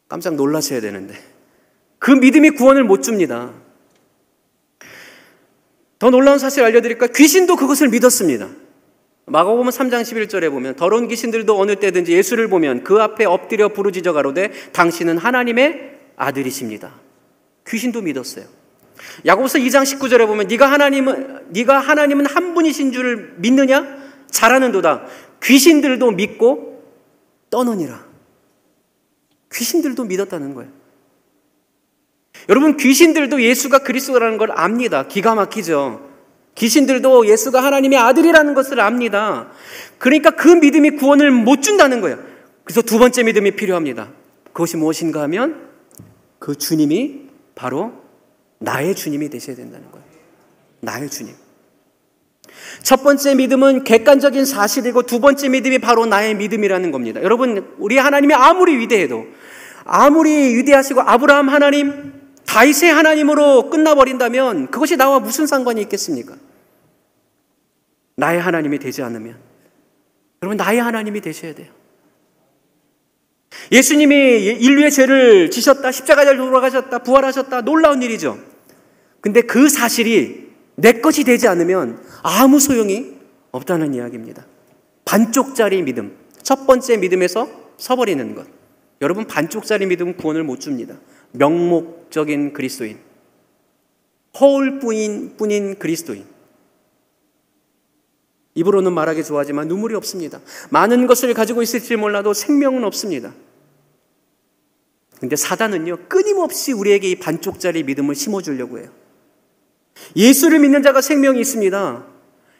깜짝 놀라셔야 되는데 그 믿음이 구원을 못 줍니다. 더 놀라운 사실 알려드릴까요? 귀신도 그것을 믿었습니다. 마가복음 3장 11절에 보면 더러운 귀신들도 어느 때든지 예수를 보면 그 앞에 엎드려 부르짖어 가로되 당신은 하나님의 아들이십니다. 귀신도 믿었어요. 야고보서 2장 19절에 보면 네가 하나님은 한 분이신 줄을 믿느냐? 잘하는도다. 귀신들도 믿고 떠느니라. 귀신들도 믿었다는 거예요. 여러분, 귀신들도 예수가 그리스도라는 걸 압니다. 기가 막히죠. 귀신들도 예수가 하나님의 아들이라는 것을 압니다. 그러니까 그 믿음이 구원을 못 준다는 거예요. 그래서 두 번째 믿음이 필요합니다. 그것이 무엇인가 하면 그 주님이 바로 나의 주님이 되셔야 된다는 거예요. 나의 주님. 첫 번째 믿음은 객관적인 사실이고 두 번째 믿음이 바로 나의 믿음이라는 겁니다. 여러분, 우리 하나님이 아무리 위대해도, 아무리 위대하시고 아브라함 하나님, 다윗의 하나님으로 끝나버린다면 그것이 나와 무슨 상관이 있겠습니까? 나의 하나님이 되지 않으면. 여러분, 나의 하나님이 되셔야 돼요. 예수님이 인류의 죄를 지셨다, 십자가에 돌아가셨다, 부활하셨다, 놀라운 일이죠. 근데 그 사실이 내 것이 되지 않으면 아무 소용이 없다는 이야기입니다. 반쪽짜리 믿음, 첫 번째 믿음에서 서버리는 것. 여러분, 반쪽짜리 믿음은 구원을 못 줍니다. 명목적인 그리스도인, 허울뿐인 그리스도인. 입으로는 말하기 좋아하지만 눈물이 없습니다. 많은 것을 가지고 있을지 몰라도 생명은 없습니다. 근데 사단은요, 끊임없이 우리에게 이 반쪽짜리 믿음을 심어주려고 해요. 예수를 믿는 자가 생명이 있습니다.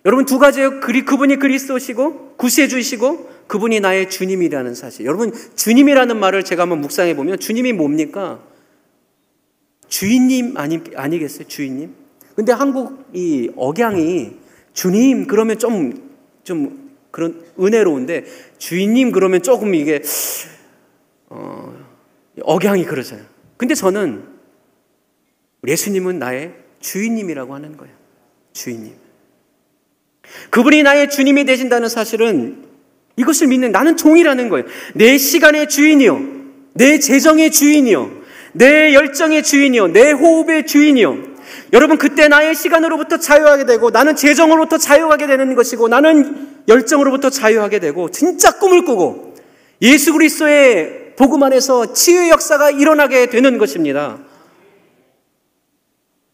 여러분, 두 가지예요. 그분이 그리스도시고 구세주이시고 그분이 나의 주님이라는 사실. 여러분, 주님이라는 말을 제가 한번 묵상해 보면 주님이 뭡니까? 주인님 아니겠어요? 주인님? 근데 한국 이 억양이 주님 그러면 좀 그런 은혜로운데 주인님 그러면 조금 이게 억양이 그러잖아요. 근데 저는 예수님은 나의 주인님이라고 하는 거예요. 주인님. 그분이 나의 주님이 되신다는 사실은 이것을 믿는, 나는 종이라는 거예요. 내 시간의 주인이요, 내 재정의 주인이요, 내 열정의 주인이요, 내 호흡의 주인이요. 여러분, 그때 나의 시간으로부터 자유하게 되고 나는 재정으로부터 자유하게 되는 것이고 나는 열정으로부터 자유하게 되고 진짜 꿈을 꾸고 예수 그리스도의 복음 안에서 치유의 역사가 일어나게 되는 것입니다.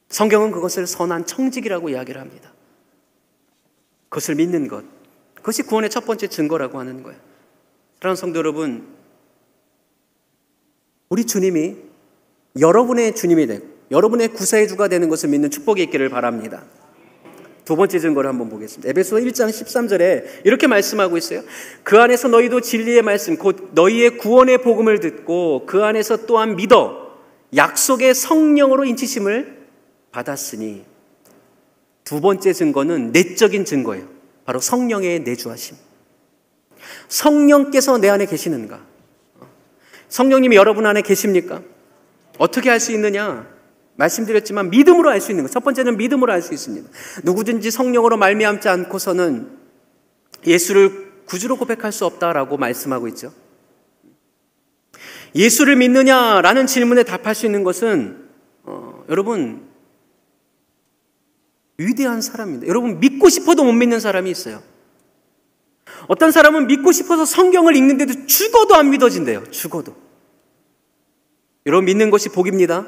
성경은 그것을 선한 청직이라고 이야기를 합니다. 그것을 믿는 것, 그것이 구원의 첫 번째 증거라고 하는 거예요. 사랑하는 성도 여러분, 우리 주님이 여러분의 주님이 되고 여러분의 구세주가 되는 것을 믿는 축복이 있기를 바랍니다. 두 번째 증거를 한번 보겠습니다. 에베소 1장 13절에 이렇게 말씀하고 있어요. 그 안에서 너희도 진리의 말씀 곧 너희의 구원의 복음을 듣고 그 안에서 또한 믿어 약속의 성령으로 인치심을 받았으니. 두 번째 증거는 내적인 증거예요. 바로 성령의 내주하심. 성령께서 내 안에 계시는가? 성령님이 여러분 안에 계십니까? 어떻게 알 수 있느냐? 말씀드렸지만 믿음으로 알 수 있는 것. 첫 번째는 믿음으로 알 수 있습니다. 누구든지 성령으로 말미암지 않고서는 예수를 구주로 고백할 수 없다라고 말씀하고 있죠. 예수를 믿느냐라는 질문에 답할 수 있는 것은 여러분 위대한 사람입니다. 여러분 믿고 싶어도 못 믿는 사람이 있어요. 어떤 사람은 믿고 싶어서 성경을 읽는데도 죽어도 안 믿어진대요. 죽어도. 여러분 믿는 것이 복입니다.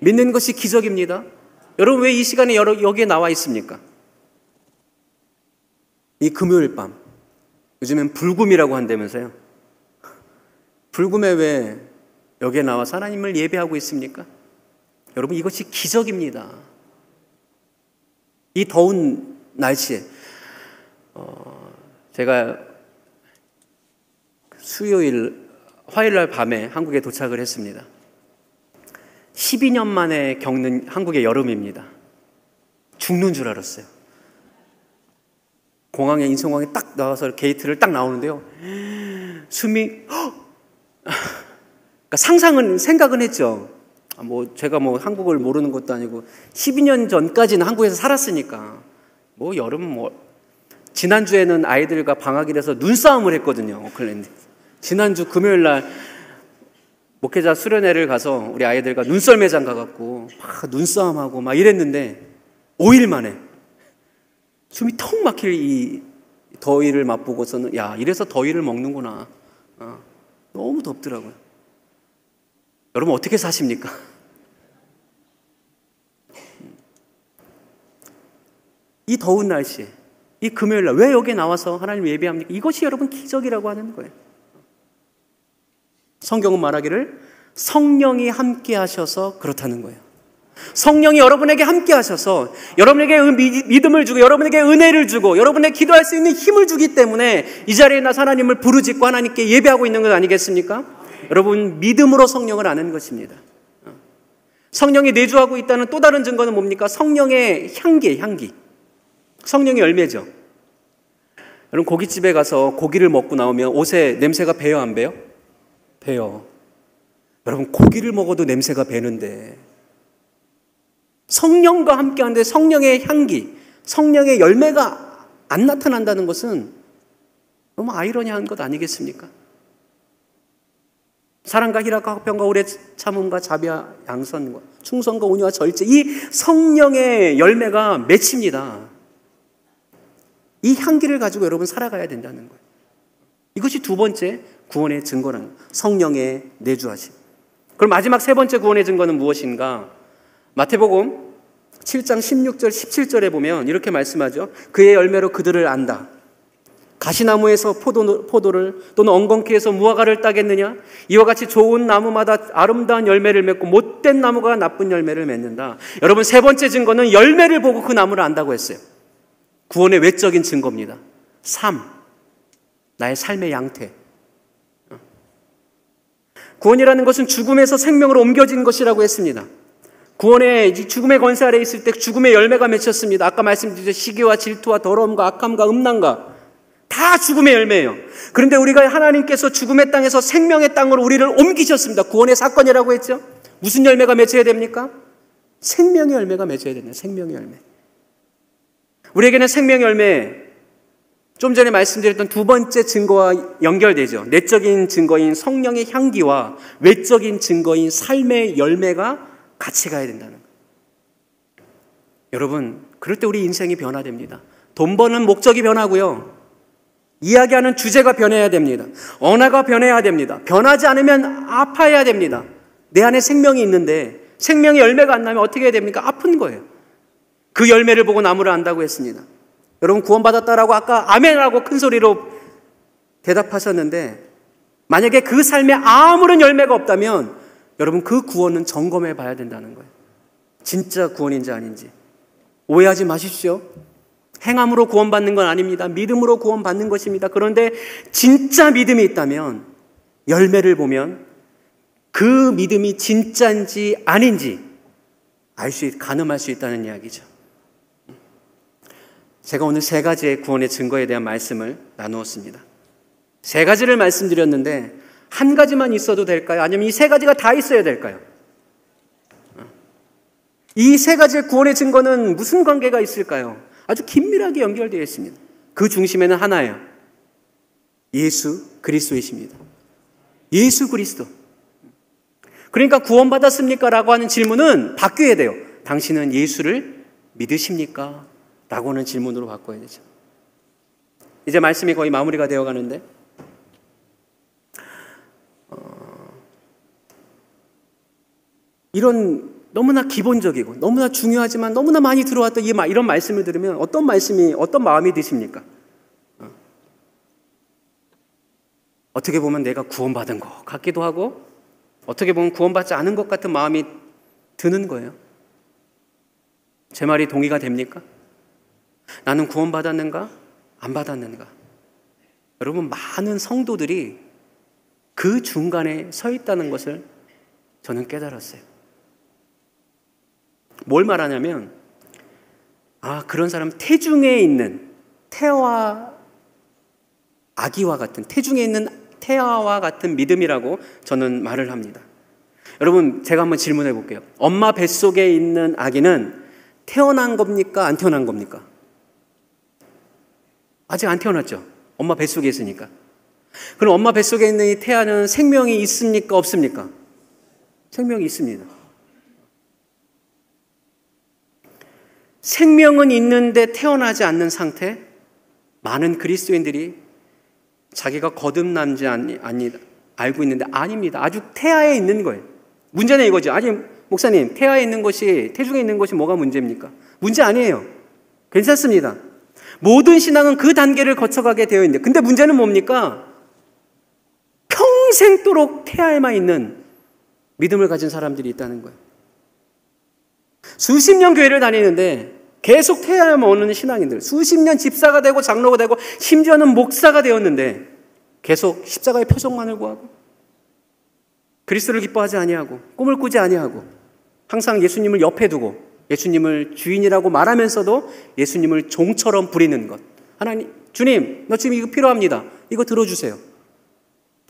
믿는 것이 기적입니다. 여러분 왜 이 시간에 여기에 나와 있습니까? 이 금요일 밤 요즘엔 불금이라고 한다면서요. 불금에 왜 여기에 나와서 하나님을 예배하고 있습니까? 여러분 이것이 기적입니다. 이 더운 날씨에 제가 화요일날 밤에 한국에 도착을 했습니다. 12년 만에 겪는 한국의 여름입니다. 죽는 줄 알았어요. 공항에 인천공항에 딱 나와서 게이트를 딱 나오는데요. 숨이 그러니까 생각은 했죠. 제가 한국을 모르는 것도 아니고 12년 전까지는 한국에서 살았으니까 여름 지난주에는 아이들과 방학이라서 눈싸움을 했거든요. 오클랜드. 지난주 금요일날 목회자 수련회를 가서 우리 아이들과 눈썰매장 가갖고 막 눈싸움하고 막 이랬는데 5일 만에 숨이 턱 막힐 이 더위를 맛보고서는 야 이래서 더위를 먹는구나. 너무 덥더라고요. 여러분 어떻게 사십니까? 이 더운 날씨에 이 금요일날 왜 여기에 나와서 하나님을 예배합니까? 이것이 여러분 기적이라고 하는 거예요. 성경은 말하기를 성령이 함께 하셔서 그렇다는 거예요. 성령이 여러분에게 함께 하셔서 여러분에게 믿음을 주고 여러분에게 은혜를 주고 여러분에게 기도할 수 있는 힘을 주기 때문에 이 자리에 나서 하나님을 부르짖고 하나님께 예배하고 있는 것 아니겠습니까? 여러분 믿음으로 성령을 아는 것입니다. 성령이 내주하고 있다는 또 다른 증거는 뭡니까? 성령의 향기. 성령의 열매죠. 여러분 고깃집에 가서 고기를 먹고 나오면 옷에 냄새가 배요 안 배요? 배요. 여러분 고기를 먹어도 냄새가 배는데 성령과 함께하는데 성령의 향기, 성령의 열매가 안 나타난다는 것은 너무 아이러니한 것 아니겠습니까? 사랑과 희락과 화평과 오래 참음과 자비와 양선과 충성과 온유와 절제, 이 성령의 열매가 맺힙니다. 이 향기를 가지고 여러분 살아가야 된다는 거예요. 이것이 두 번째 구원의 증거라는 거예요. 성령의 내주하심. 그럼 마지막 세 번째 구원의 증거는 무엇인가? 마태복음 7장 16절 17절에 보면 이렇게 말씀하죠. 그의 열매로 그들을 안다. 가시나무에서 포도를 또는 엉겅퀴에서 무화과를 따겠느냐? 이와 같이 좋은 나무마다 아름다운 열매를 맺고 못된 나무가 나쁜 열매를 맺는다. 여러분 세 번째 증거는 열매를 보고 그 나무를 안다고 했어요. 구원의 외적인 증거입니다. 삶, 나의 삶의 양태. 구원이라는 것은 죽음에서 생명으로 옮겨진 것이라고 했습니다. 구원의 죽음의 권세 아래 있을 때 죽음의 열매가 맺혔습니다. 아까 말씀드렸죠. 시기와 질투와 더러움과 악함과 음란과 다 죽음의 열매예요. 그런데 우리가 하나님께서 죽음의 땅에서 생명의 땅으로 우리를 옮기셨습니다. 구원의 사건이라고 했죠. 무슨 열매가 맺혀야 됩니까? 생명의 열매가 맺혀야 됩니다. 생명의 열매. 우리에게는 생명의 열매, 좀 전에 말씀드렸던 두 번째 증거와 연결되죠. 내적인 증거인 성령의 향기와 외적인 증거인 삶의 열매가 같이 가야 된다는 거예요. 여러분, 그럴 때 우리 인생이 변화됩니다. 돈 버는 목적이 변하고요. 이야기하는 주제가 변해야 됩니다. 언어가 변해야 됩니다. 변하지 않으면 아파야 됩니다. 내 안에 생명이 있는데 생명의 열매가 안 나면 어떻게 해야 됩니까? 아픈 거예요. 그 열매를 보고 나무를 안다고 했습니다. 여러분 구원받았다라고 아까 아멘이라고 큰 소리로 대답하셨는데 만약에 그 삶에 아무런 열매가 없다면 여러분 그 구원은 점검해 봐야 된다는 거예요. 진짜 구원인지 아닌지. 오해하지 마십시오. 행함으로 구원받는 건 아닙니다. 믿음으로 구원받는 것입니다. 그런데 진짜 믿음이 있다면 열매를 보면 그 믿음이 진짜인지 아닌지 가늠할 수 있다는 이야기죠. 제가 오늘 세 가지의 구원의 증거에 대한 말씀을 나누었습니다. 세 가지를 말씀드렸는데 한 가지만 있어도 될까요? 아니면 이 세 가지가 다 있어야 될까요? 이 세 가지의 구원의 증거는 무슨 관계가 있을까요? 아주 긴밀하게 연결되어 있습니다. 그 중심에는 하나예요. 예수 그리스도이십니다. 예수 그리스도. 그러니까 구원받았습니까? 라고 하는 질문은 바뀌어야 돼요. 당신은 예수를 믿으십니까? 라고 하는 질문으로 바꿔야 되죠. 이제 말씀이 거의 마무리가 되어 가는데 이런 너무나 기본적이고 너무나 중요하지만 너무나 많이 들어왔던 이런 말씀을 들으면 어떤 마음이 드십니까? 어떻게 보면 내가 구원받은 것 같기도 하고 어떻게 보면 구원받지 않은 것 같은 마음이 드는 거예요. 제 말이 동의가 됩니까? 나는 구원받았는가? 안 받았는가? 여러분 많은 성도들이 그 중간에 서 있다는 것을 저는 깨달았어요. 뭘 말하냐면 그런 사람 태중에 있는 태아와 아기와 같은 태중에 있는 태아와 같은 믿음이라고 저는 말을 합니다. 여러분 제가 한번 질문해 볼게요. 엄마 뱃속에 있는 아기는 태어난 겁니까? 안 태어난 겁니까? 아직 안 태어났죠. 엄마 뱃속에 있으니까. 그럼 엄마 뱃속에 있는 이 태아는 생명이 있습니까? 없습니까? 생명이 있습니다. 생명은 있는데 태어나지 않는 상태? 많은 그리스도인들이 자기가 거듭남지 알고 있는데 아닙니다. 아주 태아에 있는 거예요. 문제는 이거죠. 아니 목사님 태아에 있는 것이 태중에 있는 것이 뭐가 문제입니까? 문제 아니에요. 괜찮습니다. 모든 신앙은 그 단계를 거쳐가게 되어 있는데 근데 문제는 뭡니까? 평생도록 태아에만 있는 믿음을 가진 사람들이 있다는 거예요. 수십 년 교회를 다니는데 계속 태아에만 오는 신앙인들, 수십 년 집사가 되고 장로가 되고 심지어는 목사가 되었는데 계속 십자가의 표적만을 구하고 그리스도를 기뻐하지 아니하고 꿈을 꾸지 아니하고 항상 예수님을 옆에 두고 예수님을 주인이라고 말하면서도 예수님을 종처럼 부리는 것. 하나님, 주님, 너 지금 이거 필요합니다. 이거 들어주세요.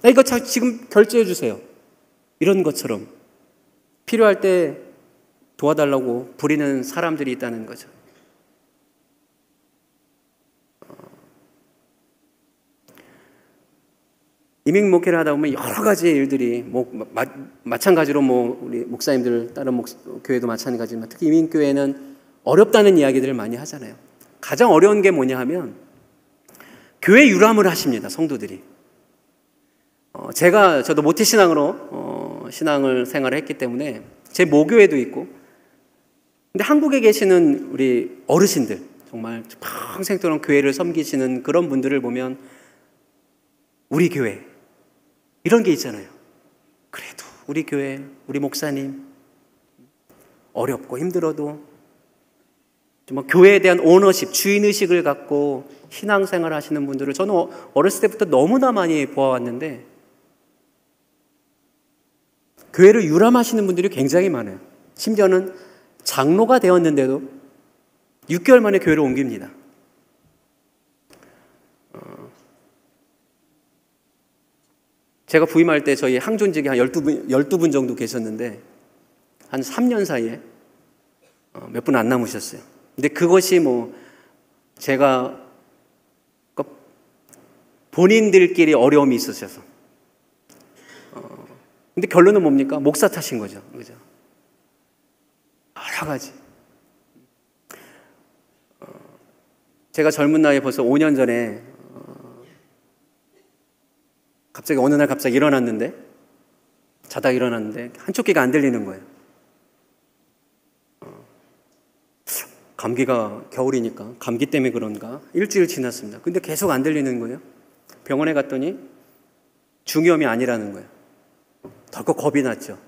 나 이거 지금 결제해 주세요. 이런 것처럼 필요할 때 도와달라고 부리는 사람들이 있다는 거죠. 이민 목회를 하다 보면 여러 가지 일들이 마찬가지로 우리 목사님들 다른 교회도 마찬가지지만 특히 이민 교회는 어렵다는 이야기들을 많이 하잖아요. 가장 어려운 게 뭐냐 하면 교회 유람을 하십니다. 성도들이. 저도 모태 신앙으로 신앙을 생활을 했기 때문에 제 모교회도 있고 근데 한국에 계시는 우리 어르신들 정말 평생 동안 교회를 섬기시는 그런 분들을 보면 우리 교회 이런 게 있잖아요. 그래도 우리 교회, 우리 목사님 어렵고 힘들어도 정말 교회에 대한 오너십, 주인의식을 갖고 신앙생활 하시는 분들을 저는 어렸을 때부터 너무나 많이 보아왔는데 교회를 유람하시는 분들이 굉장히 많아요. 심지어는 장로가 되었는데도 6개월 만에 교회를 옮깁니다. 제가 부임할 때 저희 항존직이 한 12분 정도 계셨는데 한 3년 사이에 몇 분 안 남으셨어요. 근데 그것이 제가 본인들끼리 어려움이 있으셔서 근데 결론은 뭡니까? 목사 탓인 거죠. 그죠? 여러 가지. 제가 젊은 나이에 벌써 5년 전에 갑자기 어느 날 갑자기 자다가 일어났는데 한쪽 귀가 안 들리는 거예요. 감기가 겨울이니까 감기 때문에 그런가 일주일 지났습니다. 근데 계속 안 들리는 거예요. 병원에 갔더니 중이염이 아니라는 거예요. 덜컥 겁이 났죠.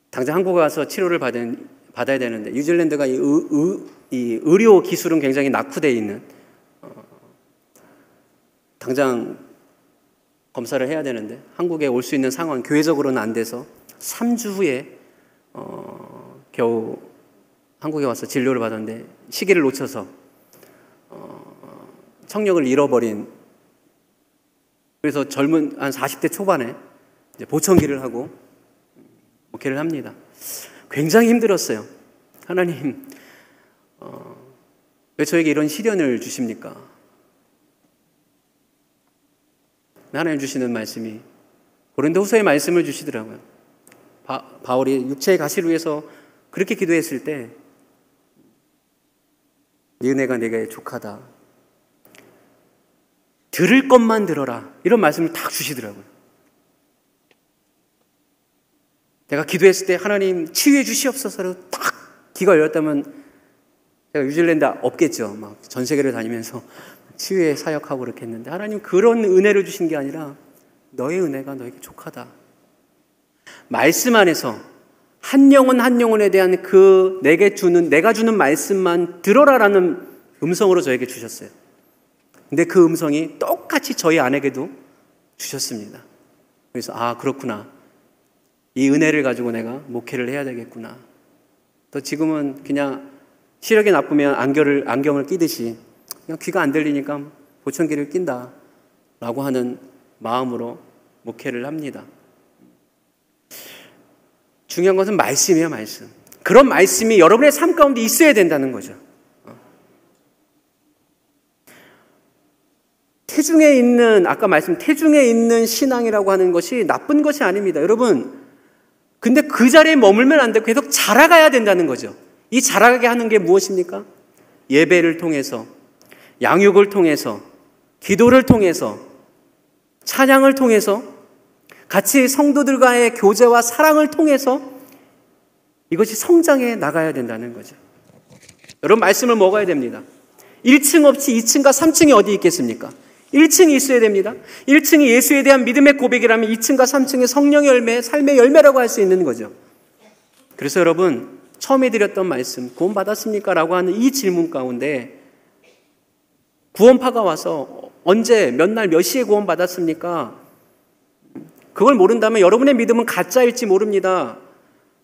당장 한국에 와서 치료를 받아야 되는데 뉴질랜드가 이 의료 기술은 굉장히 낙후되어 있는 당장 검사를 해야 되는데 한국에 올 수 있는 상황 교회적으로는 안 돼서 3주 후에 겨우 한국에 와서 진료를 받았는데 시기를 놓쳐서 청력을 잃어버린, 그래서 젊은 한 40대 초반에 이제 보청기를 하고 목회를 합니다. 굉장히 힘들었어요. 하나님, 왜 저에게 이런 시련을 주십니까? 하나님 주시는 말씀이 고린도후서의 말씀을 주시더라고요. 바울이 육체의 가시를 위해서 그렇게 기도했을 때 네 은혜가 내게 족하다. 들을 것만 들어라. 이런 말씀을 딱 주시더라고요. 내가 기도했을 때 하나님 치유해 주시옵소서로 딱 귀가 열렸다면 제가 뉴질랜드 없겠죠. 막 전 세계를 다니면서 치유의 사역하고 그렇게 했는데 하나님 그런 은혜를 주신 게 아니라 너의 은혜가 너에게 족하다. 말씀 안에서 한 영혼 한 영혼에 대한 그 내가 주는 말씀만 들어라라는 음성으로 저에게 주셨어요. 근데 그 음성이 똑같이 저희 아내에게도 주셨습니다. 그래서 아 그렇구나. 이 은혜를 가지고 내가 목회를 해야 되겠구나. 또 지금은 그냥 시력이 나쁘면 안경을 끼듯이 그냥 귀가 안 들리니까 보청기를 낀다 라고 하는 마음으로 목회를 합니다. 중요한 것은 말씀이에요. 말씀. 그런 말씀이 여러분의 삶 가운데 있어야 된다는 거죠. 태중에 있는, 아까 태중에 있는 신앙이라고 하는 것이 나쁜 것이 아닙니다. 여러분, 근데 그 자리에 머물면 안 되고 계속 자라가야 된다는 거죠. 이 자라가게 하는 게 무엇입니까? 예배를 통해서, 양육을 통해서, 기도를 통해서, 찬양을 통해서, 같이 성도들과의 교제와 사랑을 통해서 이것이 성장해 나가야 된다는 거죠. 여러분 말씀을 먹어야 됩니다. 1층 없이 2층과 3층이 어디 있겠습니까? 1층이 있어야 됩니다. 1층이 예수에 대한 믿음의 고백이라면 2층과 3층이 성령의 열매, 삶의 열매라고 할 수 있는 거죠. 그래서 여러분 처음에 드렸던 말씀 구원 받았습니까? 라고 하는 이 질문 가운데 구원파가 와서 언제 몇 날 몇 시에 구원 받았습니까? 그걸 모른다면 여러분의 믿음은 가짜일지 모릅니다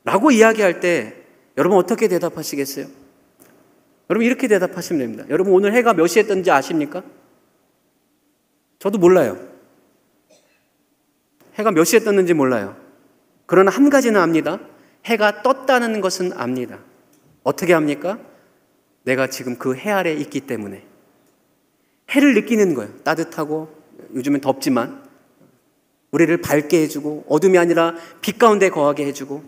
라고 이야기할 때 여러분 어떻게 대답하시겠어요? 여러분 이렇게 대답하시면 됩니다. 여러분 오늘 해가 몇 시에 떴는지 아십니까? 저도 몰라요. 해가 몇 시에 떴는지 몰라요. 그러나 한 가지는 압니다. 해가 떴다는 것은 압니다. 어떻게 합니까? 내가 지금 그 해 아래 있기 때문에 해를 느끼는 거예요. 따뜻하고 요즘은 덥지만 우리를 밝게 해주고 어둠이 아니라 빛 가운데 거하게 해주고,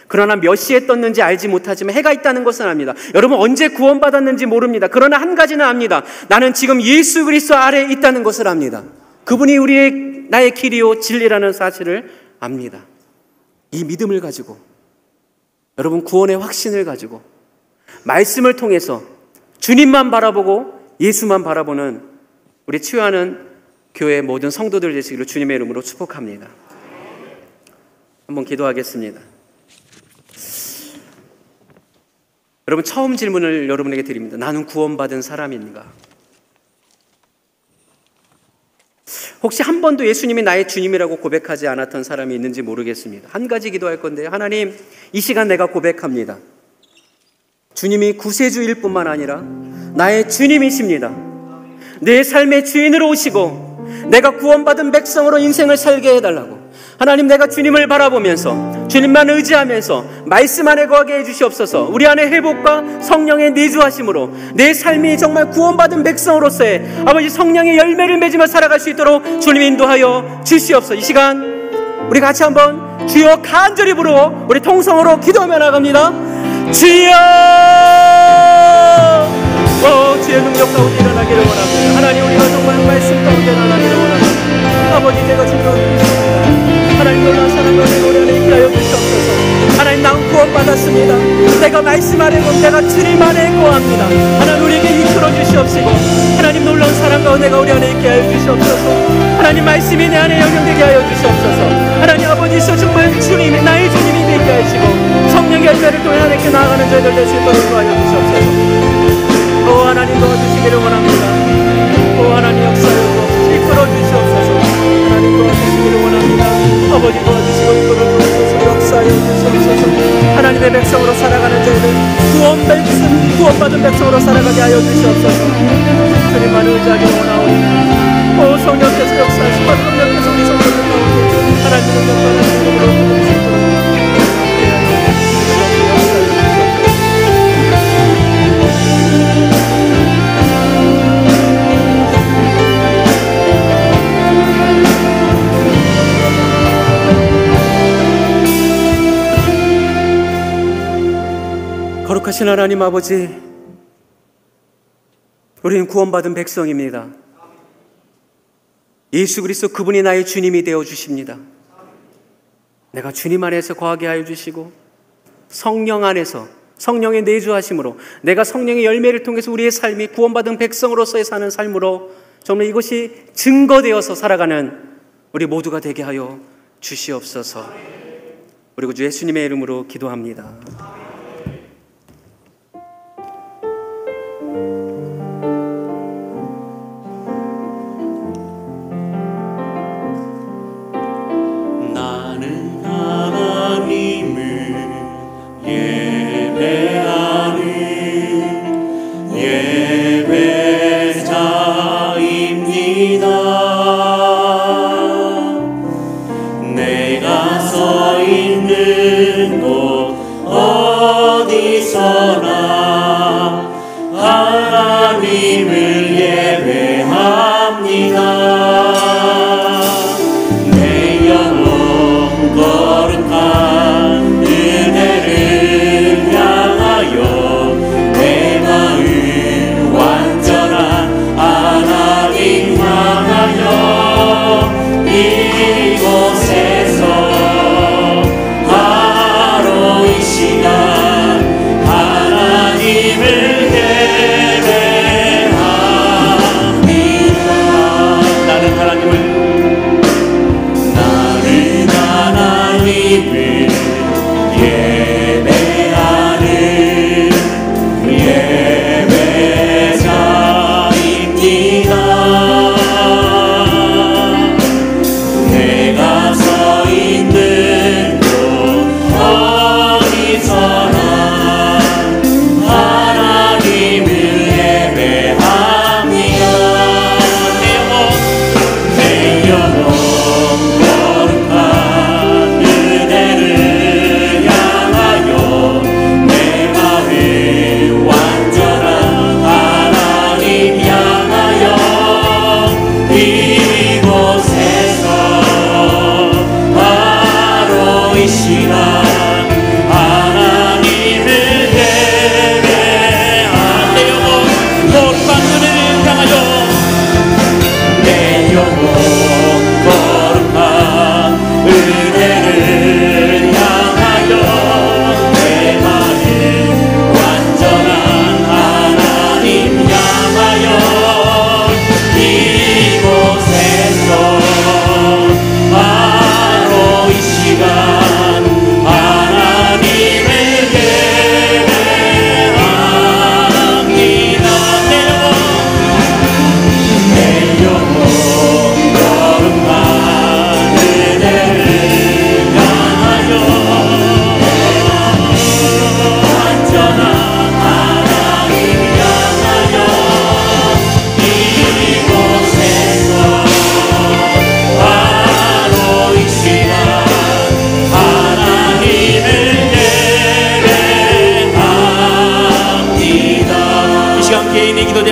그러나 몇 시에 떴는지 알지 못하지만 해가 있다는 것은 압니다. 여러분 언제 구원받았는지 모릅니다. 그러나 한 가지는 압니다. 나는 지금 예수 그리스도 아래에 있다는 것을 압니다. 그분이 나의 길이요 진리라는 사실을 압니다. 이 믿음을 가지고 여러분 구원의 확신을 가지고 말씀을 통해서 주님만 바라보고 예수만 바라보는 우리 치유하는 교회 모든 성도들 되시기를 주님의 이름으로 축복합니다. 한번 기도하겠습니다. 여러분 처음 질문을 여러분에게 드립니다. 나는 구원받은 사람인가? 혹시 한 번도 예수님이 나의 주님이라고 고백하지 않았던 사람이 있는지 모르겠습니다. 한 가지 기도할 건데요. 하나님, 이 시간 내가 고백합니다. 주님이 구세주일 뿐만 아니라 나의 주님이십니다. 내 삶의 주인으로 오시고 내가 구원받은 백성으로 인생을 살게 해달라고. 하나님, 내가 주님을 바라보면서 주님만 의지하면서 말씀 안에 거하게 해주시옵소서. 우리 안에 회복과 성령의 내주하심으로 내 삶이 정말 구원받은 백성으로서의 아버지 성령의 열매를 맺으며 살아갈 수 있도록 주님 인도하여 주시옵소서. 이 시간 우리 같이 한번 주여 간절히 부르고 우리 통성으로 기도하며 나갑니다. 주여, 주의 능력 가운데 일어나기를 원합니다. 하나님, 우리가 정말 말씀 가운데 일어나기를 원합니다. 아버지, 제가 주님을 믿습니다. 하나님, 너나 사랑과 내 노래 안에 있게 하여 주시옵소서. 하나님, 난 구원받았습니다. 주셨습니다. 내가 말씀 안에 고 내가 주님 안에 거합니다. 하나님 우리에게 이끌어 주시옵시고 하나님 놀라운 사랑과 은혜가 우리 안에 있게 하여 주시옵소서. 하나님 말씀이 내 안에 영향되게 하여 주시옵소서. 하나님 아버지서 정말 주님이 나의 주님이 되게 하시고 성령의 열매를 통해 하나님께 나아가는 저희들 될 수 있도록 도와여 주시옵소서. 오 하나님 도와주시기를 원합니다. 오 하나님 역사를 이끌어 주시옵소서. 하나님 도와주시기를 원합니다. 아버지 도와주시고 이끌어 주옵소서. 역사하여 주시옵소서. 하나님의 백성으로 살아가는 저희들 구원받은 백성으로 살아가게 하여 주시옵소서. 주님만을 의지하기를 원하오니 오 성령께서 역사하시고 성령께서 우리 성도들 가운데 하나님의 역사를 이름으로 부르시도록 거룩하신 하나님 아버지, 우리는 구원받은 백성입니다. 예수 그리스도 그분이 나의 주님이 되어 주십니다. 내가 주님 안에서 거하게 하여 주시고 성령 안에서 성령의 내주하심으로 내가 성령의 열매를 통해서 우리의 삶이 구원받은 백성으로서의 사는 삶으로 정말 이것이 증거되어서 살아가는 우리 모두가 되게 하여 주시옵소서. 그리고 주 예수님의 이름으로 기도합니다.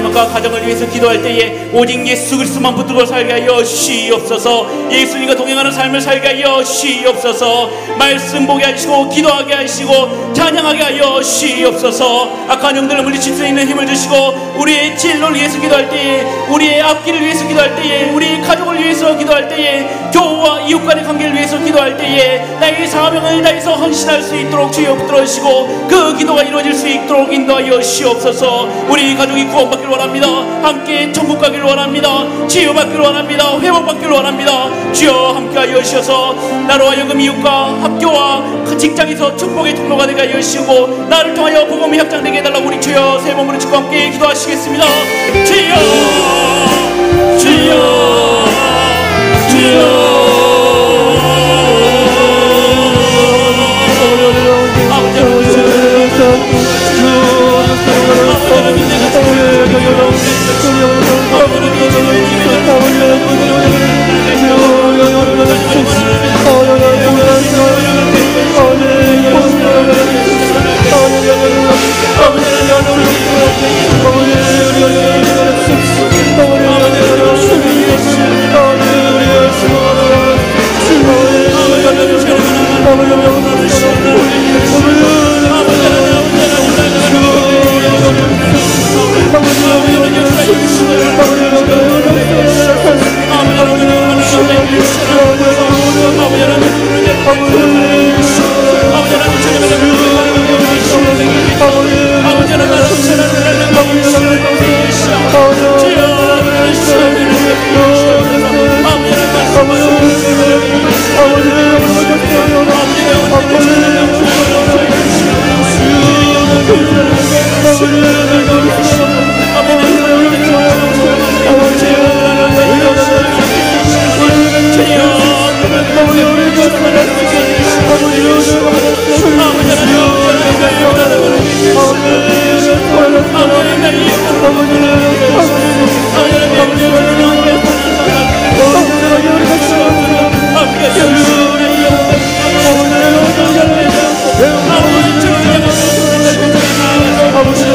자녀가 가정을 위해서 기도할 때에 오직 예수 그리스도만 붙들고 살게 하여 주시옵소서. 예수님과 동행하는 삶을 살게 하여 주시옵소서. 말씀 보게 하시고 기도하게 하시고 찬양하게 하여 주시옵소서. 악한 영들을 물리칠 수 있는 힘을 주시고 우리의 진로를 위해서 기도할 때에, 우리의 앞길을 위해서 기도할 때에, 우리 가족을 위해서 기도할 때에, 교우와 이웃 간의 관계를 위해서 기도할 때에 나의 사명을 다해서 헌신할 수 있도록 주여 붙들어 주시고 그 기도가 이루어질 수 있도록 인도하여 주시옵소서. 우리 가족이 구원받기를 원합니다. 함께 천국 가기를 원합니다. 치유받기를 원합니다. 회복받기를 원합니다. 주여 함께하여 주셔서 나로 하여금 이웃과 학교와 직장에서 축복의 통로가 되게 하여 주시고 나를 통하여 복음이 확장되게 해달라고 우리 주여 세 몸으로 축구 함께 기도하시겠습니다. 주여 주여 주여. 아버지,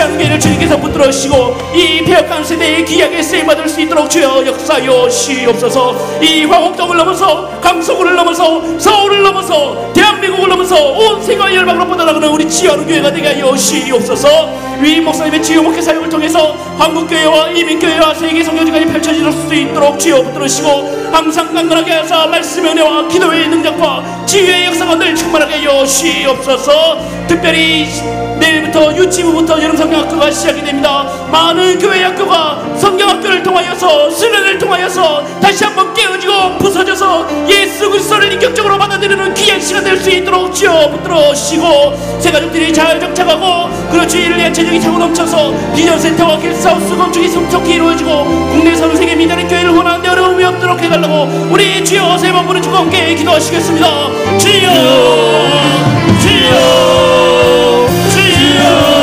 취하는 교회를 주님께서 붙들어주시고 이 폐역한 세대에 귀하게 쓰임받을 수 있도록 주여 역사여 시옵소서. 이 화곡동을 넘어서 강서구를 넘어서 서울을 넘어서 대한민국을 넘어서 온 세계 열방으로 뻗어나가는 우리 지혜하는 교회가 되게 하여 시옵소서. 위 목사님의 지혜 목회 사역을 통해서 한국교회와 이민교회와 세계 선교지까지 펼쳐질 수 있도록 주여 붙들으시고 항상 강건하게 하사 말씀의 은혜와 기도의 능력과 지혜의 역사가 늘 충만하게 하여 시옵소서. 특별히 내일부터 유치부부터 여름성경학교가 시작이 됩니다. 많은 교회 학교가 성경학교를 통하여서 수련을 통하여서 다시 한번 깨어지고 부서져서 예수 그리스도를 인격적으로 받아들이는 귀한 시간 될 수 있도록 주여 붙들어주시고 새가족들이 잘 정착하고 그렇지 이를 위한 재정이 차고 넘쳐서 비전센터와 게스트하우스 건축이 속속히 이루어지고 국내 전 세계 민간의 교회를 원하는데 어려움이 없도록 해달라고 우리 주여 세 번 부르짖고 함께 기도하시겠습니다. 주여 주여 주여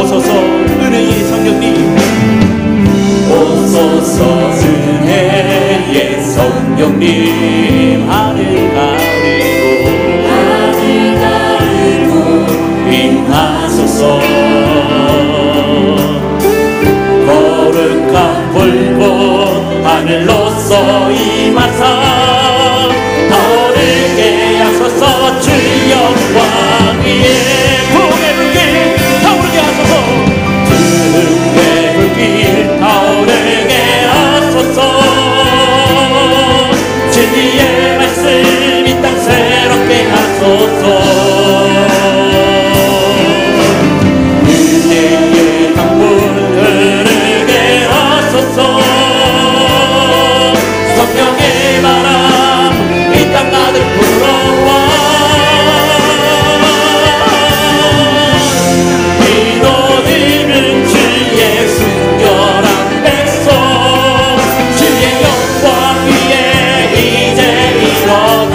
오소서 은혜의 성령님 주옵소서. 은혜의 성령님 하늘 가르고 임하소서. 거룩한 불꽃 하늘로서 임하사 타오르게 하소서. 주 영광 위에 부흥의 불길 타오르게 하소서. 부흥의 불길 타오르게 하소서. 진리의 말씀 이 땅 새롭게 하소서. 은혜의 강물 흐르게 하소서. 성령의 바람 이 땅 가득 불어와 기도드리는 주의 순결한 백성 주의 영광 위에 이제 일어나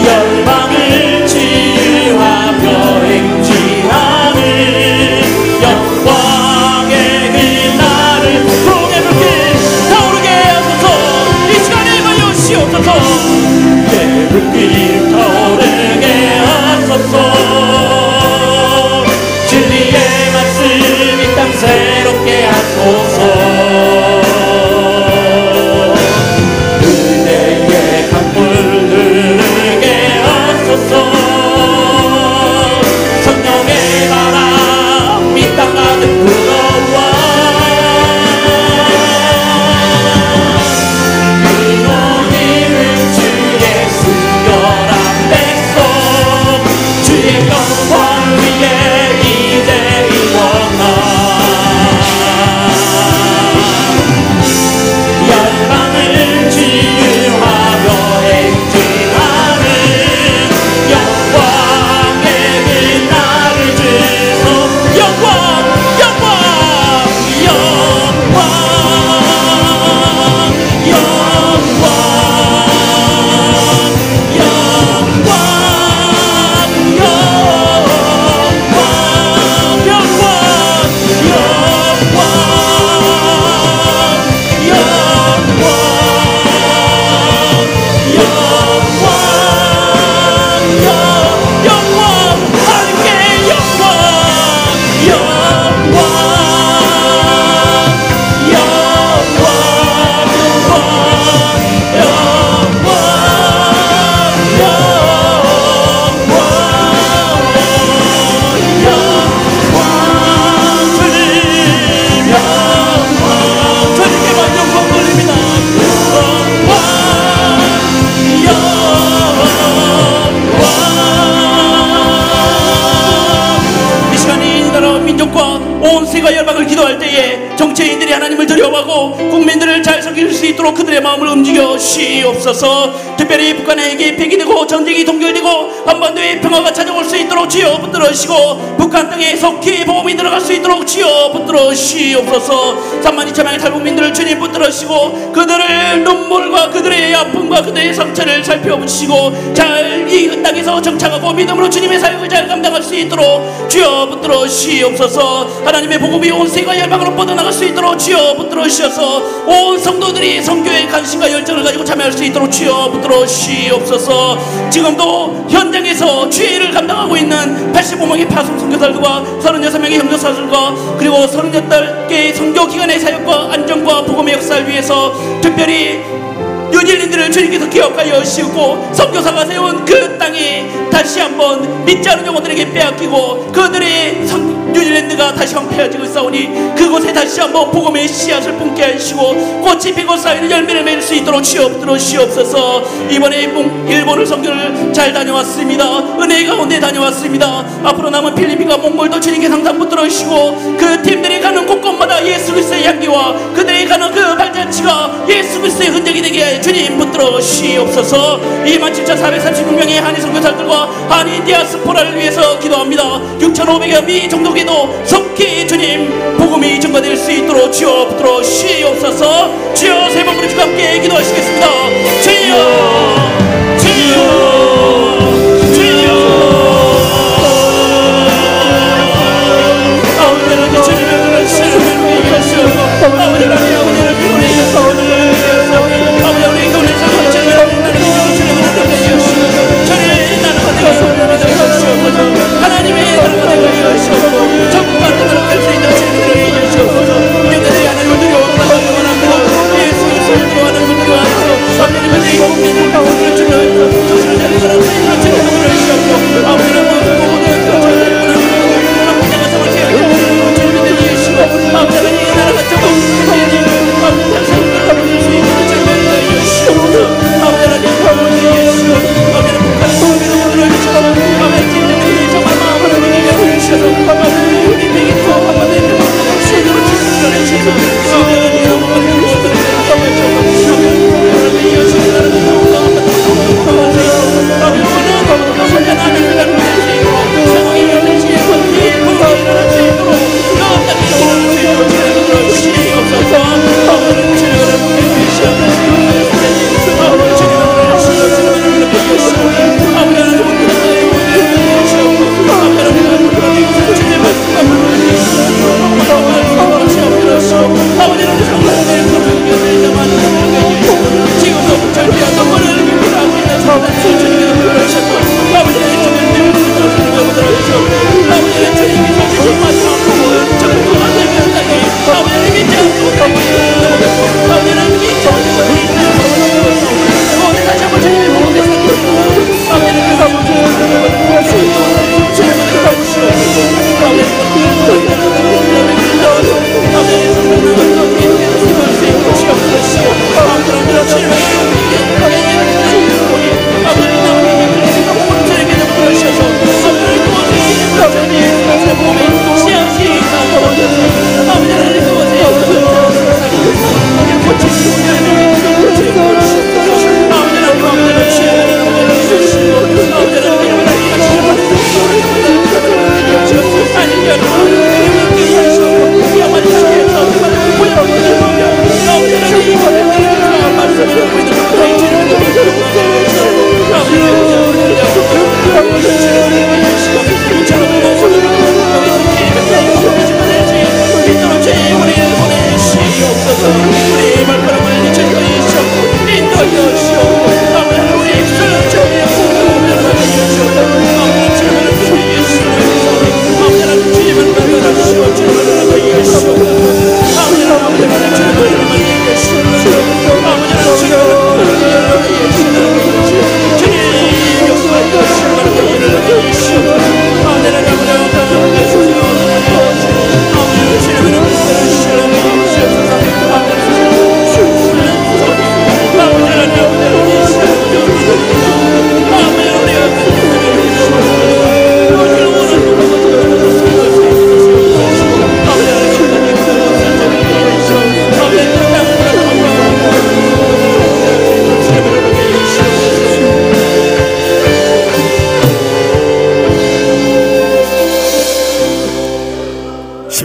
열방을 치유하며 행진하는 영광의 그날을 부흥의 불길 타오르게 하소서. 이 시간에 가려시옵소서. 내 불길 타오르게 하소서. 진리의 말씀 이 땅 새롭게 하소서. 은혜의 강물 흐르게 하소서. 성령의 바람 이 땅 가득 불어와 기도드리는 주의 순결한 백성 주의 영광 위에 이제 일어나 열방을 치유하며 행진하는 영광의 그날을 주소. 영광 영광 영광 영광 온 세계 열방을 기도할 때에 정치인들이 하나님을 두려워하고 국민들을 잘 섬길 수 있도록 그들의 마음을 움직여 주옵소서. 특별히 북한에게 폐기되고 전쟁이 동결되고 한반도에 평화가 찾아올 수 있도록 주여 붙들어 주시고 북한 땅에 속히 보험이 들어갈 수 있도록 주여 붙들어 주옵소서. 3만 2천 명의 탈북민들을 주님 붙들어 주시고 그들의 눈물과 그들의 아픔과 그들의 상처를 살펴보시고 잘 이 땅에서 정착하고 믿음으로 주님의 사역을 잘 감당할 수 있도록 주여 붙들어 주옵소서. 하나님의 복음이 온 세계 열방으로 뻗어나갈 수 있도록 주여 붙들어 주셔서 온 성도들이 선교의 관심과 열정을 가지고 참여할 수 있도록 주여 붙들어 주옵소서. 지금도 현장에서 주의를 감당하고 있는 85명의 파송 선교사들과 36명의 형제사들과 그리고 38개의 선교기관의 사역과 안정과 복음의 역사를 위해서 특별히 뉴질랜드를 주님께서 기억하여 주시고 선교사가 세운 그 땅이 다시 한번 믿지 않은 영혼들에게 빼앗기고 그들의 뉴질랜드가 다시 황폐해지고 있사오니 그곳에 다시 한번 복음의 씨앗을 품게 하시고 꽃이 피고 쌓이는 열매를 맺을 수 있도록 주여 붙들어 주시옵소서. 이번에 일본을 선교를 잘 다녀왔습니다. 은혜의 가운데 다녀왔습니다. 앞으로 남은 필리핀과 몽골도 주님께 항상 붙들어 주시고 그 팀들이 가는 곳곳마다 예수 그리스도의 향기와 그들이 가는 그 발자취가 예수 그리스도의 흔적이 되게 하여 주님 붙들어 주시옵소서. 27,436명의 한인 선교사들과 한인 디아스포라를 위해서 기도합니다. 6,500여 미 종독에도 속히 주님 복음이 전가될 수 있도록 주여 붙들어 주시옵소서. 주여 세 번 부르시고 함께 기도하시겠습니다. 주여 주여 주여 아울러는 주님의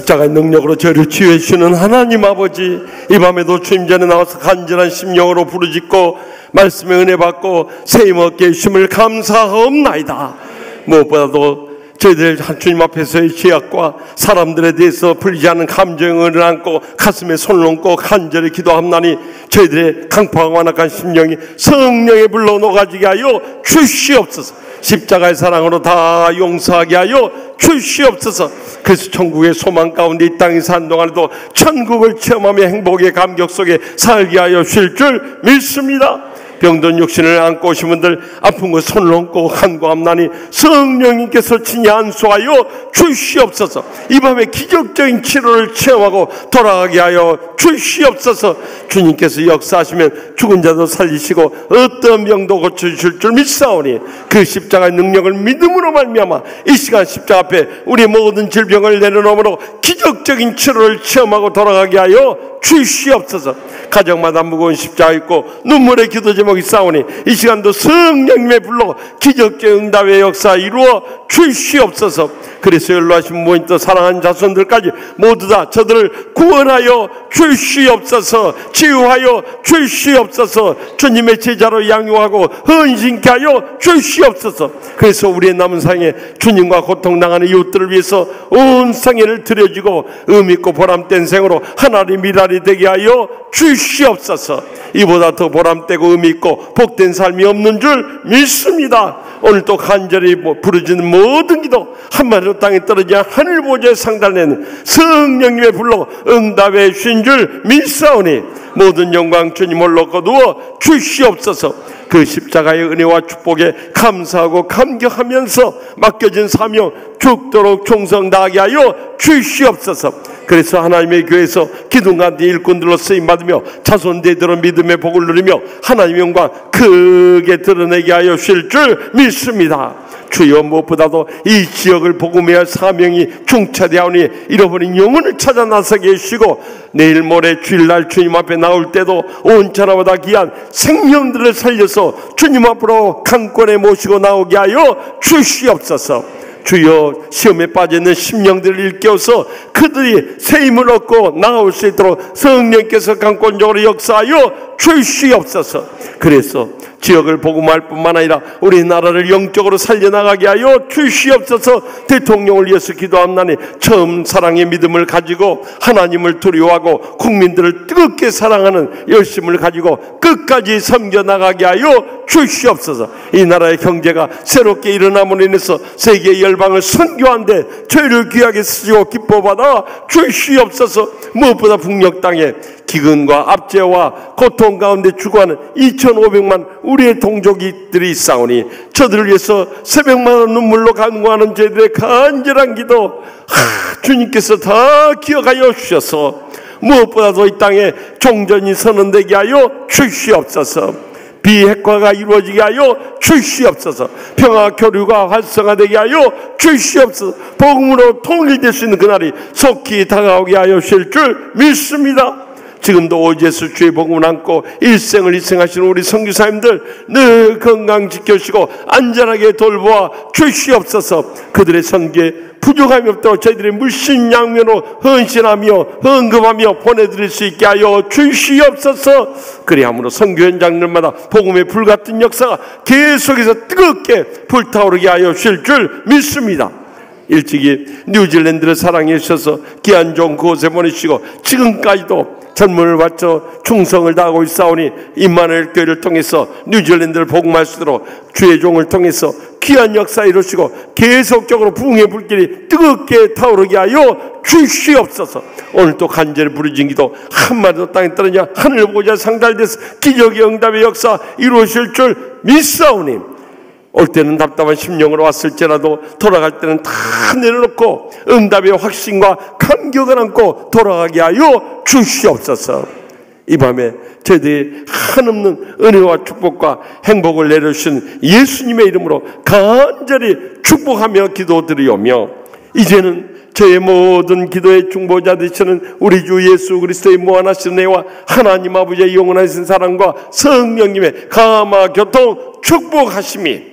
십자가의 능력으로 저희를 치유해 주시는 하나님 아버지, 이 밤에도 주님 전에 나와서 간절한 심령으로 부르짖고 말씀의 은혜 받고 세임 얻게 해주심을 감사하옵나이다. 무엇보다도 저희들 주님 앞에서의 죄악과 사람들에 대해서 풀리지 않은 감정을 안고 가슴에 손을 얹고 간절히 기도합나니 저희들의 강팍하고 완악한 심령이 성령의 불로 녹아지게 하여 주시옵소서. 십자가의 사랑으로 다 용서하게 하여 주시옵소서. 그래서 천국의 소망 가운데 이 땅에 산 동안에도 천국을 체험하며 행복의 감격 속에 살게 하여 주실 줄 믿습니다. 병든 육신을 안고 오신 분들, 아픈 것 손을 얹고 간구함나니 성령님께서 친히 안수하여 주시옵소서. 이 밤에 기적적인 치료를 체험하고 돌아가게 하여 주시옵소서. 주님께서 역사하시면 죽은 자도 살리시고 어떤 병도 고쳐주실 줄 믿사오니 그 십자가의 능력을 믿음으로 말미암아 이 시간 십자가 앞에 우리의 모든 질병을 내려놓음으로 기적적인 치료를 체험하고 돌아가게 하여 주시옵소서. 가정마다 무거운 십자가 있고 눈물의 기도 제목이 싸우니 이 시간도 성령님의 불로 기적적 응답의 역사 이루어 주시옵소서. 그래서 연로하신 부모님도 사랑하는 자손들까지 모두 다 저들을 구원하여 주시옵소서. 치유하여 주시옵소서. 주님의 제자로 양육하고 헌신케 하여 주시옵소서. 그래서 우리의 남은 생에 주님과 고통당하는 이웃들을 위해서 온 생애를 드려지고 의미있고 보람된 생으로 하나님의 미랄이 되게 하여 주시옵소서. 이보다 더 보람되고 의미있고 복된 삶이 없는 줄 믿습니다. 오늘도 간절히 부르짖는 모든 기도 한마디로 땅에 떨어지냐 하늘 보좌에 상달되는 성령님의 불로 응답해 주신 줄 믿사오니 모든 영광 주님 홀로 거두어 주시옵소서. 그 십자가의 은혜와 축복에 감사하고 감격하면서 맡겨진 사명 죽도록 충성 다하게 하여 주시옵소서. 그래서 하나님의 교회에서 기둥같은 일꾼들로 쓰임받으며 자손대대로 믿음의 복을 누리며 하나님의 영광 크게 드러내게 하여 주실 줄 믿습니다. 주여, 무엇보다도 이 지역을 복음해야 할 사명이 중차되하오니 잃어버린 영혼을 찾아 나서게 해주시고 내일 모레 주일날 주님 앞에 나올 때도 온천하보다 귀한 생명들을 살려서 주님 앞으로 강권에 모시고 나오게 하여 주시옵소서. 주여, 시험에 빠져있는 심령들을 일깨워서 그들이 새 힘을 얻고 나올 수 있도록 성령께서 강권적으로 역사하여 주시옵소서. 그래서 지역을 복음할 뿐만 아니라 우리나라를 영적으로 살려나가게 하여 주시옵소서. 대통령을 위해서 기도합나니 처음 사랑의 믿음을 가지고 하나님을 두려워하고 국민들을 뜨겁게 사랑하는 열심을 가지고 끝까지 섬겨나가게 하여 주시옵소서. 이 나라의 경제가 새롭게 일어남으로 인해서 세계 열방을 선교하는데 저희를 귀하게 쓰시고 기뻐받아 주시옵소서. 무엇보다 북녘 땅에 기근과 압제와 고통 가운데 죽어가는 2,500만 우리의 동족이들이 있사오니 저들을 위해서 새벽마다 눈물로 간구하는 저희들의 간절한 기도 주님께서 다 기억하여 주셔서 무엇보다도 이 땅에 종전이 선언되게 하여 주시옵소서. 비핵화가 이루어지게 하여 주시옵소서. 평화 교류가 활성화되게 하여 주시옵소서. 복음으로 통일될 수 있는 그날이 속히 다가오게 하여 주실 줄 믿습니다. 지금도 오직 예수 주의 복음을 안고 일생을 희생하시는 우리 선교사님들 늘 건강 지켜주시고 안전하게 돌보아 주시옵소서. 그들의 선교에 부족함이 없도록 저희들이 물신양면으로 헌신하며 헌금하며 보내드릴 수 있게 하여 주시옵소서. 그리함으로 선교 현장들마다 복음의 불같은 역사가 계속해서 뜨겁게 불타오르게 하여 주실 줄 믿습니다. 일찍이 뉴질랜드를 사랑해 주셔서 귀한 종 그곳에 보내주시고 지금까지도 젊음을 바쳐 충성을 다하고 있사오니 임마누엘 교회를 통해서 뉴질랜드를 복음할 수 있도록 주의 종을 통해서 귀한 역사 이루시고 계속적으로 부흥의 불길이 뜨겁게 타오르게 하여 주시옵소서. 오늘도 간절히 부르짖은 기도 한마디도 땅에 떨어지냐 하늘 보좌 상달돼서 기적의 응답의 역사 이루어질 줄 믿사오니 올 때는 답답한 심령으로 왔을지라도 돌아갈 때는 다 내려놓고 응답의 확신과 감격을 안고 돌아가게 하여 주시옵소서. 이 밤에 저희들이 한없는 은혜와 축복과 행복을 내려주신 예수님의 이름으로 간절히 축복하며 기도드리오며 이제는 저의 모든 기도의 중보자 되시는 우리 주 예수 그리스도의 무한하신 은혜와 하나님 아버지의 영원하신 사랑과 성령님의 감화 교통 축복하심이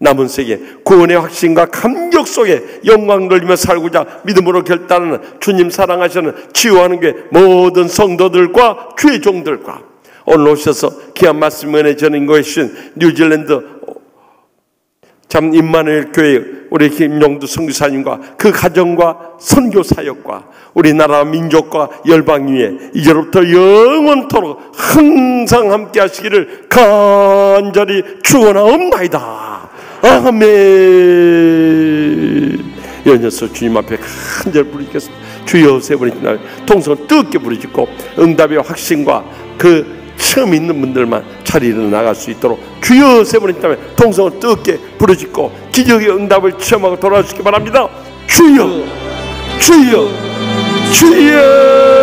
남은 세계 구원의 확신과 감격 속에 영광 돌리며 살고자 믿음으로 결단하는 주님 사랑하시는 치유하는 교회 모든 성도들과 주의 종들과 오늘 오셔서 귀한 말씀 은혜 전인 것이신 뉴질랜드 참 임마누엘 교회 우리 김용두 선교사님과 그 가정과 선교 사역과 우리나라 민족과 열방 위에 이제로부터 영원토록 항상 함께 하시기를 간절히 축원하옵나이다. 아멘. 연이어서 주님 앞에 간절히 부르짖겠습니다. 주여 세 번의 날 통성을 뜨겁게 부르짖고 응답의 확신과 그 처음 있는 분들만 자리로 나갈 수 있도록 주여 세 번의 날 통성을 뜨겁게 부르짖고 기적의 응답을 체험하고 돌아오시기 바랍니다. 주여 주여 주여